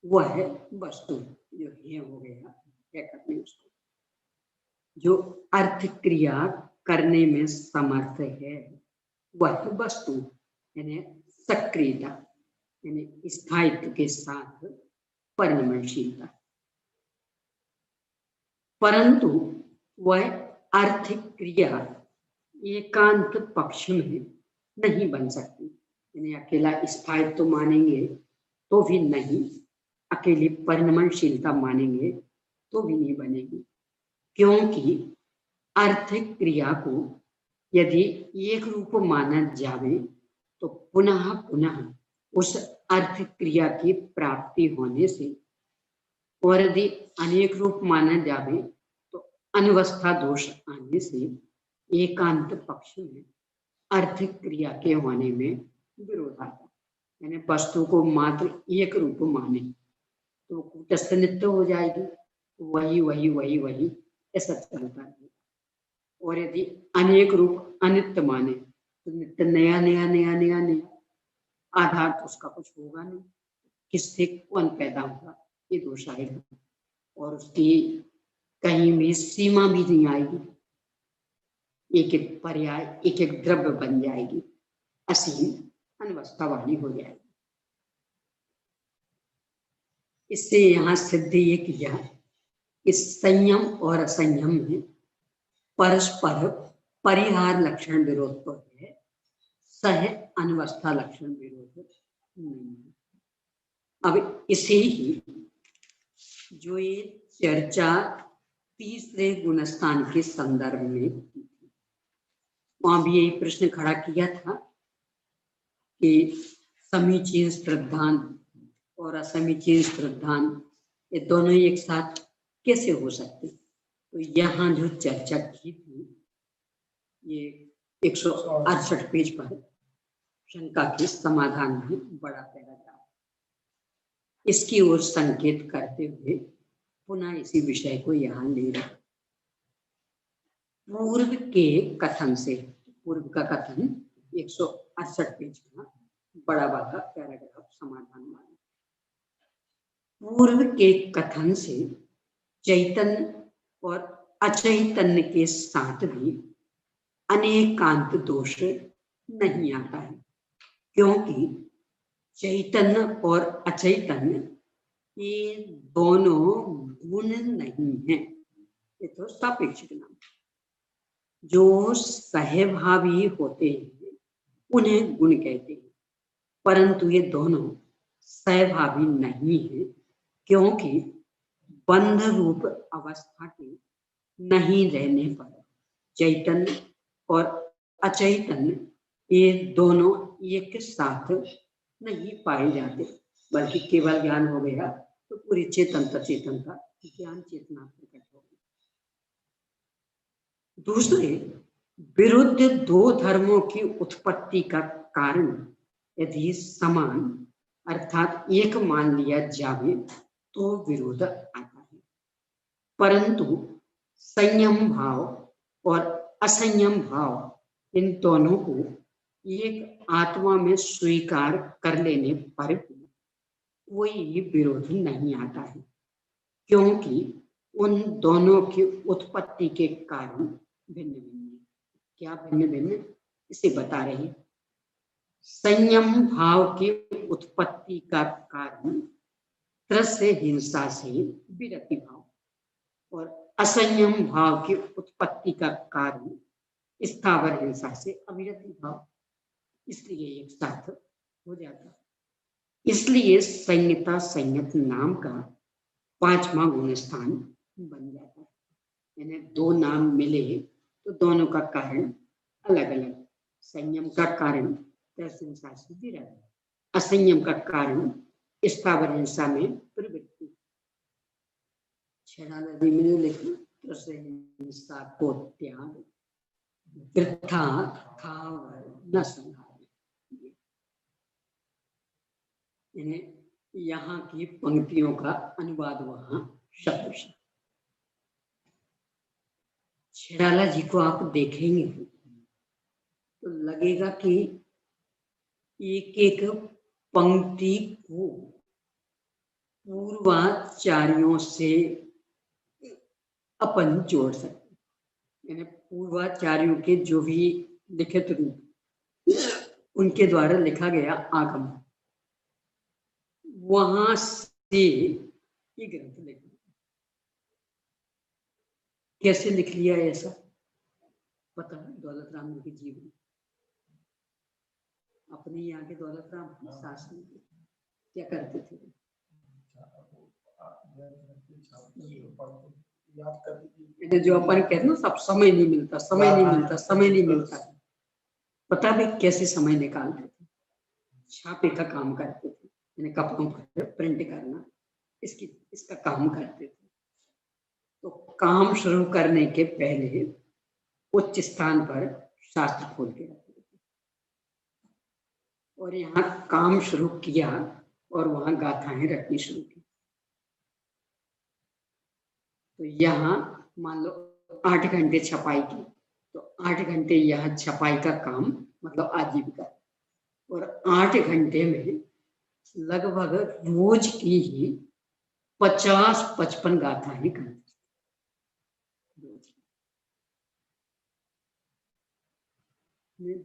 वह वस्तु, जो है हो गया क्या करने उसको, जो आर्थिक क्रिया करने में समर्थ है वह वस्तु, यानी सक्रियता, यानी स्थायित्व के साथ परिणमशीलता। परंतु वह आर्थिक क्रिया एकांत पक्ष में नहीं बन सकती, यानी अकेला स्थायित्व तो मानेंगे तो भी नहीं, अकेली परिणमशीलता मानेंगे तो भी नहीं बनेगी, क्योंकि आर्थिक क्रिया को यदि एक रूप माना जाए तो पुनः पुनः उस आर्थिक क्रिया की प्राप्ति होने से, और यदि अनेक रूप माना जाए तो अनवस्था दोष आने से एकांत पक्ष में आर्थिक क्रिया के होने में विरोध आता। यानी वस्तु को मात्र एक रूप माने तो कूटस्थ नित्य हो जाएगी, वही वही वही वही ऐसा चलता है। और यदि अनेक रूप अनित्य माने तो नित्य नया नया नया नया नया, आधार तो उसका कुछ होगा नहीं, किससे कौन पैदा होगा, ये दोष आएगा। और उसकी कहीं भी सीमा भी नहीं आएगी, एक एक पर्याय एक एक द्रव्य बन जाएगी, असीम अनवस्था वाली हो जाएगी। इससे यहाँ सिद्ध ये किया कि संयम और असंयम में परस्पर परिहार लक्षण विरोध तो है, सह अनवस्था लक्षण विरोध नहीं है। अब इसे ही जो ये चर्चा तीसरे गुणस्थान के संदर्भ में की थी, वहां भी यही प्रश्न खड़ा किया था कि समीचीन श्रद्धान और असमीचीन श्रद्धान ये दोनों एक साथ कैसे हो सकते। तो यहाँ जो चर्चा की थी, ये 168 पेज पर शंका के समाधान में बड़ा पैराग्राफ, इसकी ओर संकेत करते हुए पुनः इसी विषय को यहाँ ले रहे। पूर्व के कथन से, पूर्व का कथन 168 पेज का बड़ा वाला पैराग्राफ समाधान वाला। पूर्व के कथन से चैतन्य और अचैतन्य के साथ भी अनेकांत दोष नहीं आता है, क्योंकि चैतन्य और अचैतन्य ये दोनों गुण नहीं है, ये तो सापेक्षिक नाम। जो सहभावी होते हैं उन्हें गुण कहते हैं, परंतु ये दोनों सहभावी नहीं है, क्योंकि बंध रूप अवस्था के नहीं रहने पर चैतन्य और अचैतन्य ये दोनों एक साथ नहीं पाए जाते, बल्कि केवल ज्ञान हो गया तो पूरी चेतनता चेतनता ज्ञान चेतना प्रकट हो गई। दूसरे, विरुद्ध दो धर्मों की उत्पत्ति का कारण यदि समान अर्थात एक मान लिया जाए तो विरोध आता है, परंतु संयम भाव और असंयम भाव इन दोनों को एक आत्मा में स्वीकार कर लेने पर कोई विरोध नहीं आता है, क्योंकि उन दोनों की उत्पत्ति के कारण भिन्न भिन्न। क्या भिन्न भिन्न, इसे बता रहे हैं। संयम भाव की उत्पत्ति का कारण त्रस्य हिंसा से विरति भाव, और असंयम भाव की उत्पत्ति का कारण स्थावर हिंसा से अविरति भाव, इसलिए एक साथ हो जाता है। इसलिए संयता संयत नाम का 5वां गुण स्थान बन जाता है। यानी दो नाम मिले तो दोनों का कारण अलग अलग। संयम का कारण त्रस्य हिंसा से विरति, असंयम का कारण स्थावर हिंसा में प्रवृत्ति। छेड़ानदी में लिखी, त्रस्य हिंसा को त्याग वृथा खावर न संहार। यहाँ की पंक्तियों का अनुवाद वहां शब्द से। छेड़ाला जी को आप देखेंगे तो लगेगा कि एक एक पंक्ति को पूर्वाचार्यों से अपन जोड़ सकते, यानी पूर्वाचार्यों के जो भी लिखित रूप उनके द्वारा लिखा गया आगम, वहां से ये ग्रंथ लिखा। कैसे लिख लिया ऐसा पता है? दौलत राम जी के जीवन, अपने यहाँ के दौलत राम शासन क्या करते थे? जो अपन कहते ना, सब समय नहीं मिलता, समय नहीं मिलता, समय नहीं मिलता, पता भी कैसे समय निकालते थे? छापे का काम करते थे, यानी कपड़ों पर प्रिंट करना, इसका काम करते थे। तो काम शुरू करने के पहले उच्च स्थान पर शास्त्र खोल के रखते थे, और यहाँ काम शुरू किया और वहां गाथाएं रखनी शुरू की। तो यहाँ मान लो 8 घंटे छपाई की, तो 8 घंटे यहाँ छपाई का काम, मतलब आजीविका। और 8 घंटे में लगभग रोज की ही 50-55 गाथा ही करती।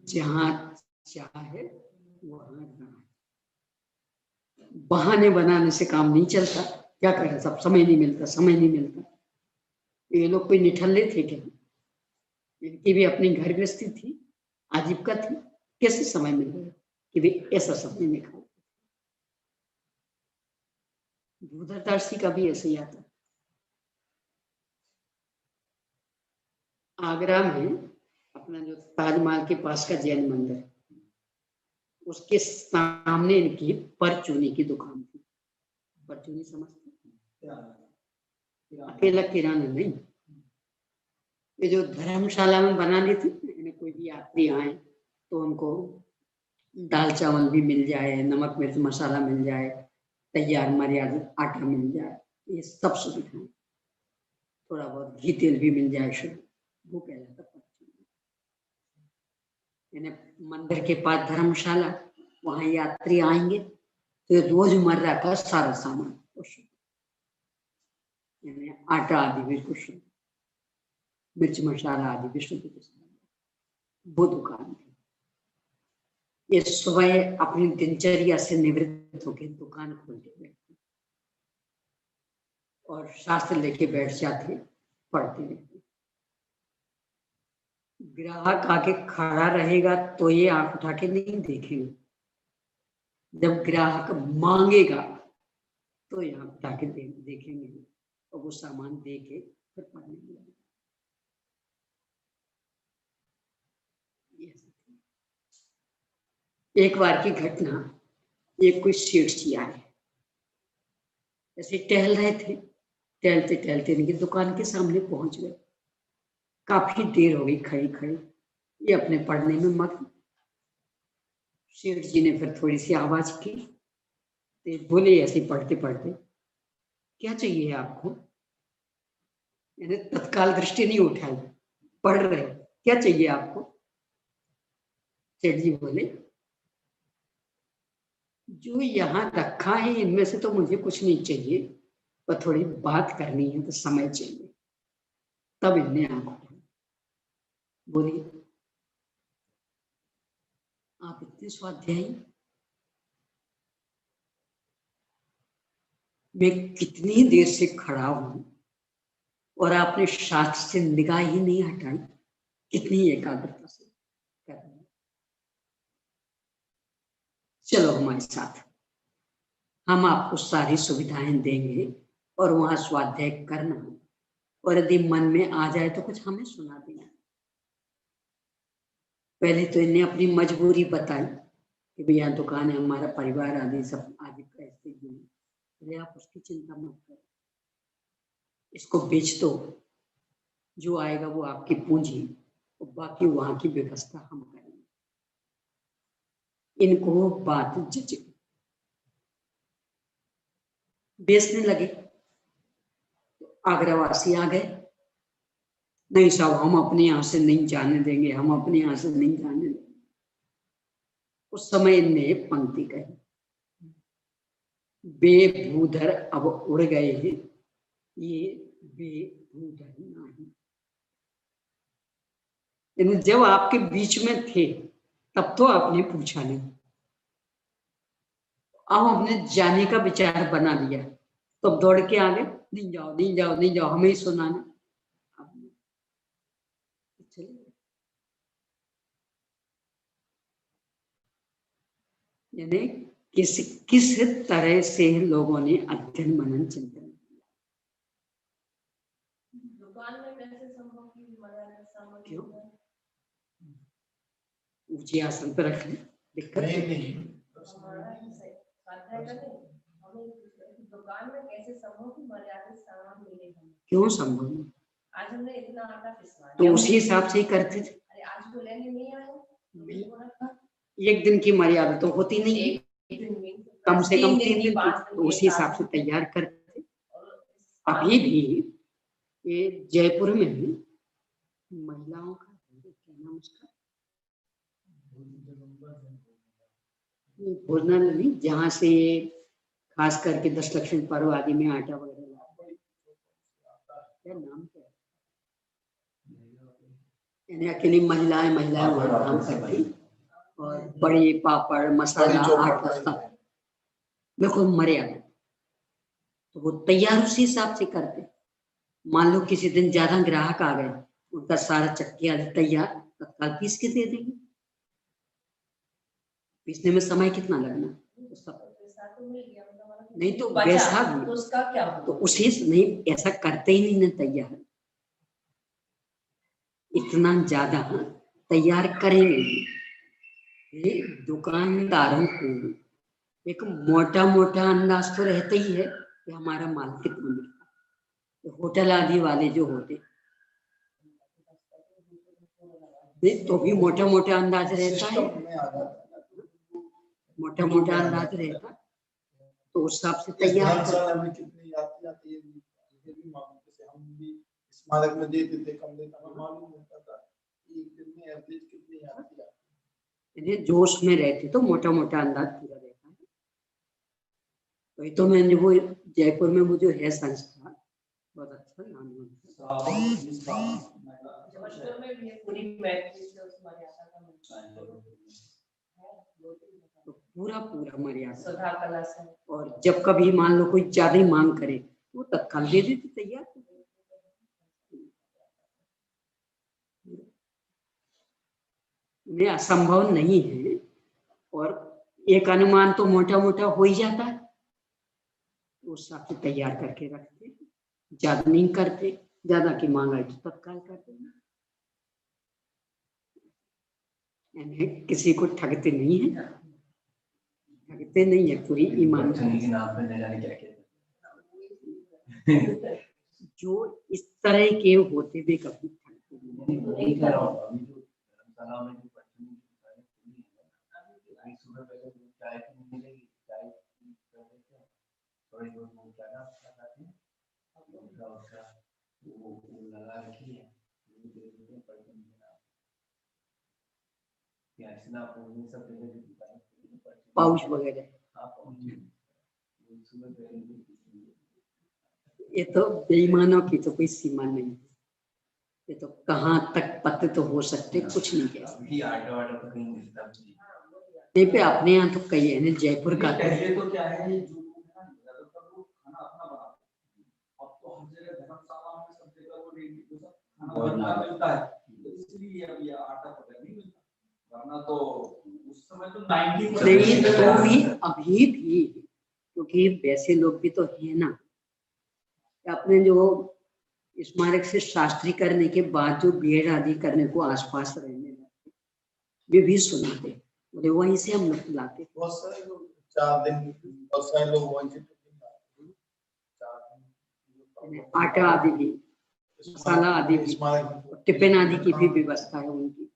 जहां चाहे वहां जाए। बहाने बनाने से काम नहीं चलता। क्या करें, सब समय नहीं मिलता, समय नहीं मिलता। ये लोग कोई निठल्ले थे क्या? इनकी भी अपनी घर गृहस्थी थी, आजीविका थी, कैसे समय मिल गया कि वे ऐसा समय निकाल। दूरदर्शी का भी ऐसे ही आता। आगरा में अपना जो ताजमहल के पास का जैन मंदिर, उसके सामने इनकी परचूनी की दुकान थी। परचूनी समझते? अकेला किराना नहीं, ये जो धर्मशाला में बना ली थी, इन्हें कोई भी यात्री आए तो उनको दाल चावल भी मिल जाए, नमक मिर्च मसाला मिल जाए, तैयार मर्यादित आटा मिल जाए, ये सब सुविधाएं, थोड़ा बहुत घी तेल भी मिल जाए शुद्ध, वो कहलाता परचूनी। मंदिर के पास धर्मशाला, वहां यात्री आएंगे तो रोजमर्रा का सारा सामान आटा आदि भी कुछ, मिर्च मसाला आदि भी शुद्ध, वो दुकान थी। ये सुबह अपनी दिनचर्या से निवृत्त होकर दुकान खोलते बैठते और शास्त्र लेके बैठ जाते, पढ़ते रहते। ग्राहक आके खड़ा रहेगा तो ये आंख उठा के नहीं देखेंगे, जब ग्राहक मांगेगा तो ये आंख उठा के देखेंगे और वो सामान दे के फिर पढ़ने लगेंगे। एक बार की घटना, एक कोई सेठ जी आए, ऐसे टहल रहे थे, टहलते टहलते इनकी दुकान के सामने पहुंच गए। काफी देर हो गई खड़ी खड़ी, ये अपने पढ़ने में मग्न। सेठ जी ने फिर थोड़ी सी आवाज की, तो बोले ऐसे पढ़ते पढ़ते, क्या चाहिए आपको? मैंने तत्काल दृष्टि नहीं उठाई, पढ़ रहे, क्या चाहिए आपको? सेठ जी बोले, जो यहाँ रखा है इनमें से तो मुझे कुछ नहीं चाहिए, पर थोड़ी बात करनी है तो समय चाहिए। तब इनने आंख उठाई, बोलिए आप इतने स्वाध्यायी, मैं कितनी देर से खड़ा हूं और आपने शास्त्र से निगाह ही नहीं हटाई, कितनी एकाग्रता से कर रहे हैं। चलो हमारे साथ, हम आपको सारी सुविधाएं देंगे और वहां स्वाध्याय करना, और यदि मन में आ जाए तो कुछ हमें सुना देना। पहले तो इन्हें अपनी मजबूरी बताई कि भैया दुकान है, हमारा परिवार आदि सब आदि कैसे भी, आप उसकी चिंता मत करो, इसको बेच दो, जो आएगा वो आपकी पूंजी, और बाकी वहां की व्यवस्था हम करेंगे। इनको बात जच गई, बेचने लगे। तो आगरावासी आ गए, नहीं साहब हम अपने यहां से नहीं जाने देंगे, हम अपने यहां से नहीं जाने देंगे। उस समय इनने पंक्ति कही, बेभूधर अब उड़ गए हैं, ये बेभूधर नहीं। जब आपके बीच में थे तब तो आपने पूछा नहीं, अब हमने जाने का विचार बना लिया तो अब दौड़ के आ गए, नहीं जाओ नहीं जाओ नहीं जाओ, हमें ही सुनाना। यानी किस तरह से लोगों ने अध्ययन मनन चिंतन किया। दुकान में कैसे संभव की क्यों? ऊंचे आसन पर रख ले, दिक्कत नहीं। दुकान में कैसे संभव की मर्यादित सामान मिलेगा? क्यों संभव नहीं? आज हमने इतना आटा पिसवाया तो उसी हिसाब से ही करते थे। अरे आज को लेने नहीं आए, एक दिन की मर्यादा तो होती नहीं, कम से कम 3 दिन की, तो उसी हिसाब से तैयार करते। अभी भी ये जयपुर में महिलाओं का क्या नाम उसका, भोजनालय नहीं, जहाँ से खास करके 10 लक्षण पर्व आदि में आटा वगैरह लाते हैं। क्या नाम क्या है? यानी अकेली महिलाएं वहाँ काम करती और बड़े पापड़ मसाला आटा बिल्कुल मर्यादा, तो वो तैयार उसी हिसाब से करते। मान लो किसी दिन ज्यादा ग्राहक आ गए, उनका सारा चक्की तैयार, तत्काल पीस के दे देंगे। पीसने में समय कितना लगना, तो सब नहीं तो वैसा भी तो उसका क्या तो उसी नहीं, ऐसा करते ही नहीं ना तैयार, इतना ज्यादा तैयार करेंगे। ये दुकानदारों को एक मोटा मोटा अंदाज तो रहता ही है कि हमारा माल कितना मिलता है। तो होटल आदि वाले जो होते तो भी मोटा मोटा अंदाज रहता है, मोटा मोटा अंदाज रहता, तो उस हिसाब से तैयार में कितनी यात्री आती है, जैसे हम भी स्मारक में देते थे, कम देता हमें मालूम होता था कि एक दिन में एवरेज कितनी यात्री आती है। जोश में रहते तो मोटा मोटा अंदाज पूरा रहता है। वही तो मैंने वो जयपुर में वो जो है संस्था, बहुत अच्छा नाम है। जबलपुर में भी पूरी मैट्रिक से उस मर्यादा का मिलता है, तो पूरा पूरा मर्यादा सुधा कला से। और जब कभी मान लो कोई ज्यादा ही मांग करे तो वो तत्काल दे देते तैयार। में असंभव नहीं है, और एक अनुमान तो मोटा मोटा हो ही जाता है, उस हिसाब से तैयार करके रखते, ज्यादा नहीं करते, ज्यादा की मांग आई तो तत्काल करते हैं। यानी किसी को ठगते नहीं है, ठगते नहीं है, पूरी ईमानदारी के नाम पे जाने क्या क्या जो इस तरह के होते भी कभी ठगते नहीं। पाउच वगैरह, ये तो बेईमानों की तो कोई सीमा नहीं है, ये तो कहाँ तक पते तो हो सकते, कुछ नहीं कह सकते। नहीं पे अपने यहाँ तो कई है ना, जयपुर का पहले तो क्या है, जो खाना अपना बनाते, अब तो हर जगह धर्मशाला में सब जगह वो रेडी खाना बनना मिलता है, तो इसलिए अब ये आटा पकड़ नहीं मिलता, वरना तो उस समय तो 90 नहीं तो भी अभी भी, क्योंकि वैसे लोग भी तो है ना, अपने जो स्मारक से शास्त्री करने के बाद जो बीएड आदि करने को आसपास रहने लगे, वे भी सुनाते, बोले वहीं से हम लोग लाते। बहुत सारे लोग 4 दिन, बहुत सारे लोग वहीं से आटा आदि भी, मसाला आदि भी, टिफिन आदि की भी व्यवस्था है उनकी।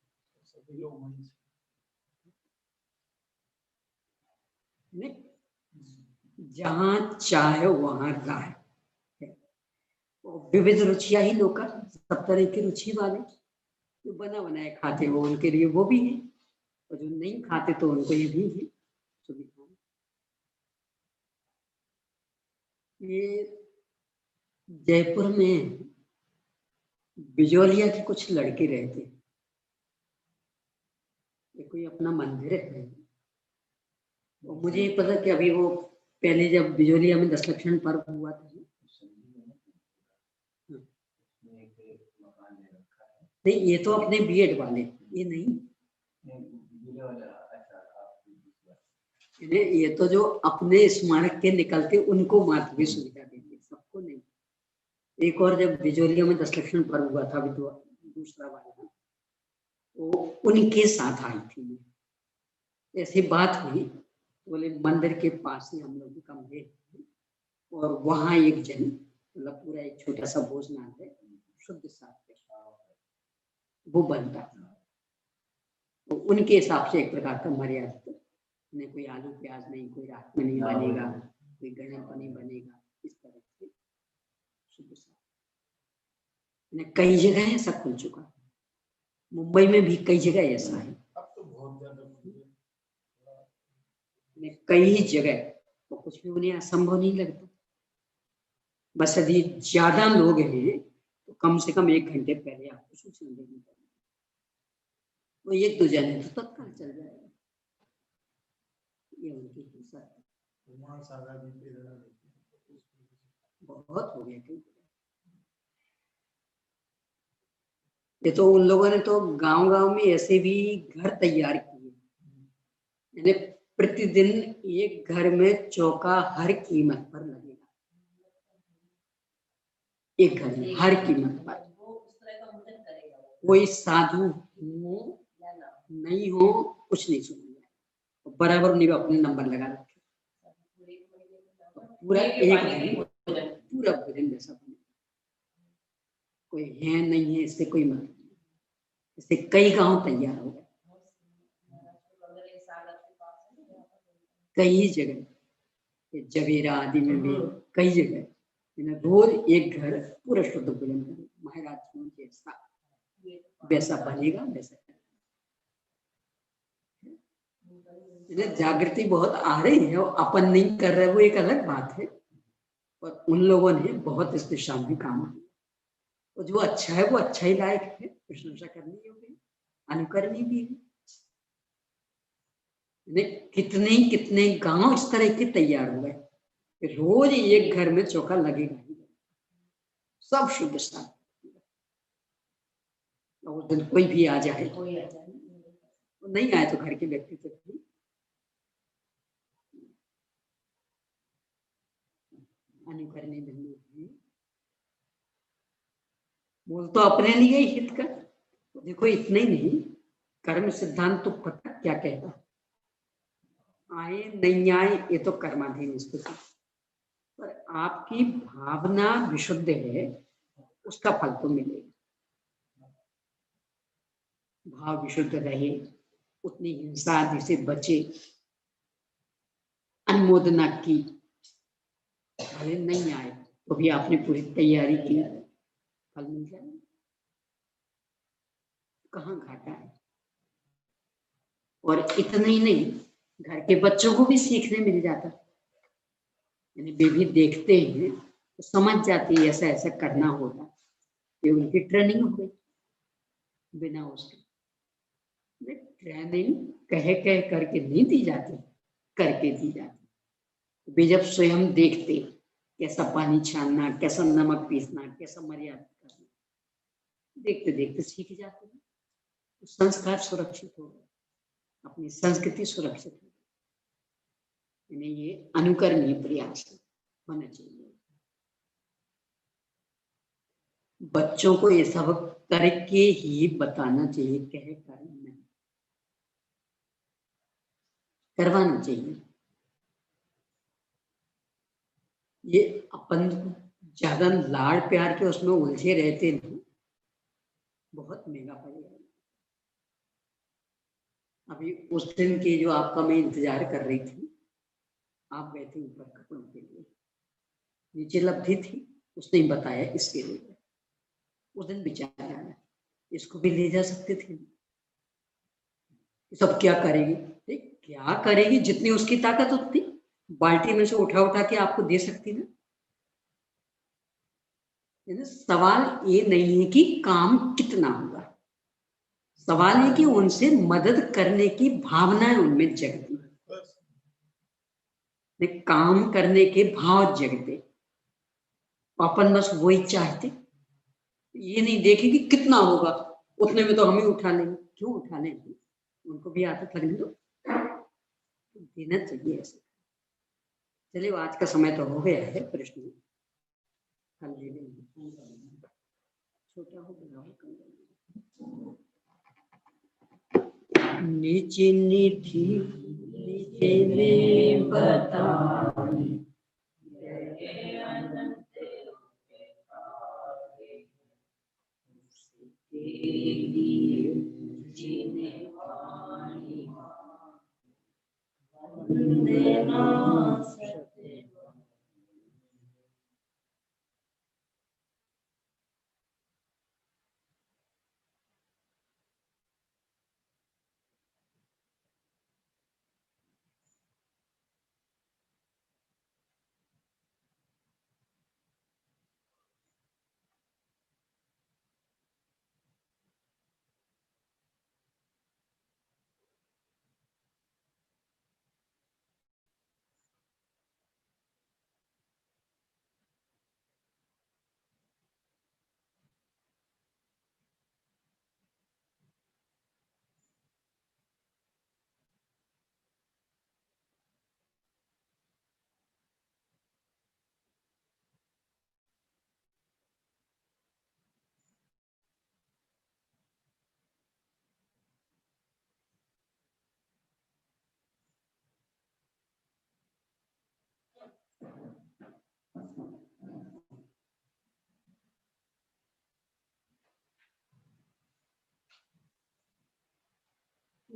जहाँ चाहे वहाँ राय, विविध रुचियां ही लोग, सब तरह की रुचि वाले जो बना बनाए खाते हो उनके लिए वो भी है, और जो नहीं खाते तो उनको ये भी है सुविधा। ये जयपुर में बिजोलिया के कुछ लड़के रहते, ये कोई अपना मंदिर है, और मुझे ये पता कि अभी वो पहले जब बिजोलिया में 10 लक्षण पर्व हुआ था, नहीं ये तो अपने बीएड वाले, ये नहीं, ये तो जो अपने स्मारक के निकलते उनको मात्र भी सुविधा देते, सबको नहीं। एक और जब बिजोलिया में 10 लक्षण पर्व हुआ था, अभी तो दूसरा वाला, तो उनके साथ आई थी, ऐसी बात हुई, बोले मंदिर के पास ही हम लोग के कमरे, और वहां एक जन, मतलब पूरा एक छोटा सा भोजनालय शुद्ध साफ वो बनता, तो उनके हिसाब से एक प्रकार का मर्यादा, नहीं कोई आलू प्याज नहीं, कोई रात में नहीं बनेगा, कोई गणन पर नहीं बनेगा, इस तरह से शुद्ध साफ। कई जगह ऐसा खुल चुका, मुंबई में भी कई जगह ऐसा है। अब तो बहुत ज्यादा कई जगह तो कुछ भी उन्हें असंभव नहीं लगता। बस यदि ज्यादा लोग हैं तो कम से कम 1 घंटे पहले आपको सूचना देनी पड़ेगी। वो 1-2 जने तो तत्काल चल जाएगा। ये उनकी हिंसा है। बहुत हो गया। ये तो उन लोगों ने तो गांव-गांव में ऐसे भी घर तैयार किए, यानी प्रतिदिन एक घर में चौका हर कीमत पर लगेगा। एक घर में हर कीमत पर। कोई साधु हो नहीं हो कुछ नहीं सुनेगा, बराबर उन्हें अपने नंबर लगा रखे, पूरा एक दिन पूरा भोजन जैसा बने। कोई है नहीं है इससे कोई मतलब नहीं। इससे कई गांव तैयार हो गए, कई जगह जवेरा आदि में भी कई जगह रोज एक घर पूरा शुद्ध भोजन करे। महाराज जैसा वैसा बनेगा वैसा। जागृति बहुत आ रही है और अपन नहीं कर रहे वो एक अलग बात है, और उन लोगों ने बहुत इस दिशा में काम किया। और जो अच्छा है वो अच्छा ही लायक है, प्रशंसा करनी होगी, अनुकरणीय भी है। कितने कितने गांव इस तरह के तैयार हो गए, रोज एक घर में चौका लगेगा ही, सब शुद्ध साफ। उस दिन कोई भी आ जाए, नहीं आए तो घर के व्यक्ति तो भी अनुकरणीय बंधु है। बोल तो अपने लिए ही हित कर। देखो इतना ही नहीं, कर्म सिद्धांत तो पता क्या कहता, आए नहीं आए ये तो कर्माधीन स्थिति, पर आपकी भावना विशुद्ध है उसका फल तो मिलेगा। भाव विशुद्ध रहे, उतनी हिंसा आदि से बचे, अनुमोदना की, भले नहीं आए तो भी आपने पूरी तैयारी की, फल मिल जाए। कहाँ घाटा है। और इतना ही नहीं, घर के बच्चों को भी सीखने मिल जाता, यानी वे भी देखते हैं तो समझ जाती है ऐसा ऐसा करना होगा, ये उनकी ट्रेनिंग हो गई। बिना उसके ट्रेनिंग कह करके नहीं दी जाती, करके दी जाती। वे जब स्वयं देखते कैसा पानी छानना, कैसा नमक पीसना, कैसा मर्यादा करना, देखते देखते सीख जाते हैं। तो संस्कार सुरक्षित हो गए, अपनी संस्कृति सुरक्षित हो गई। यानी ये अनुकरणीय प्रयास होना चाहिए। बच्चों को ये सब करके ही बताना चाहिए, कह कर नहीं, करवाना चाहिए। ये अपन ज्यादा लाड़ प्यार के उसमें उलझे रहते नहीं, बहुत महंगा पड़ेगा। अभी उस दिन के जो आपका मैं इंतजार कर रही थी, आप गए थे ऊपर कपड़ों के लिए, नीचे लब्धि थी, उसने बताया इसके लिए। उस दिन बेचारा आया, इसको भी ले जा सकते थे। सब क्या करेगी, क्या करेगी, जितनी उसकी ताकत उतनी बाल्टी में से उठा उठा के आपको दे सकती ना। सवाल ये नहीं है कि काम कितना होगा, सवाल है कि उनसे मदद करने की भावनाएं उनमें जगती, काम करने के भाव जगते। अपन बस वही चाहते, ये नहीं देखे कि कितना होगा, उतने में तो हम ही उठा लेंगे। क्यों उठा लेंगे, उनको भी आदत लगने दो, देना चाहिए ऐसे। चलिए आज का समय तो हो गया है, प्रश्न कल ले लेंगे, छोटा हो बड़ा हो कल। नीचे निधि नीचे ने बता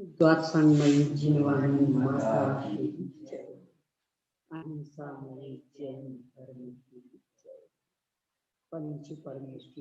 द्वादशांगमयी जिनवाणी माता की जय, अहिंसा में जैन धर्म की जय, पंच परमेश्वरी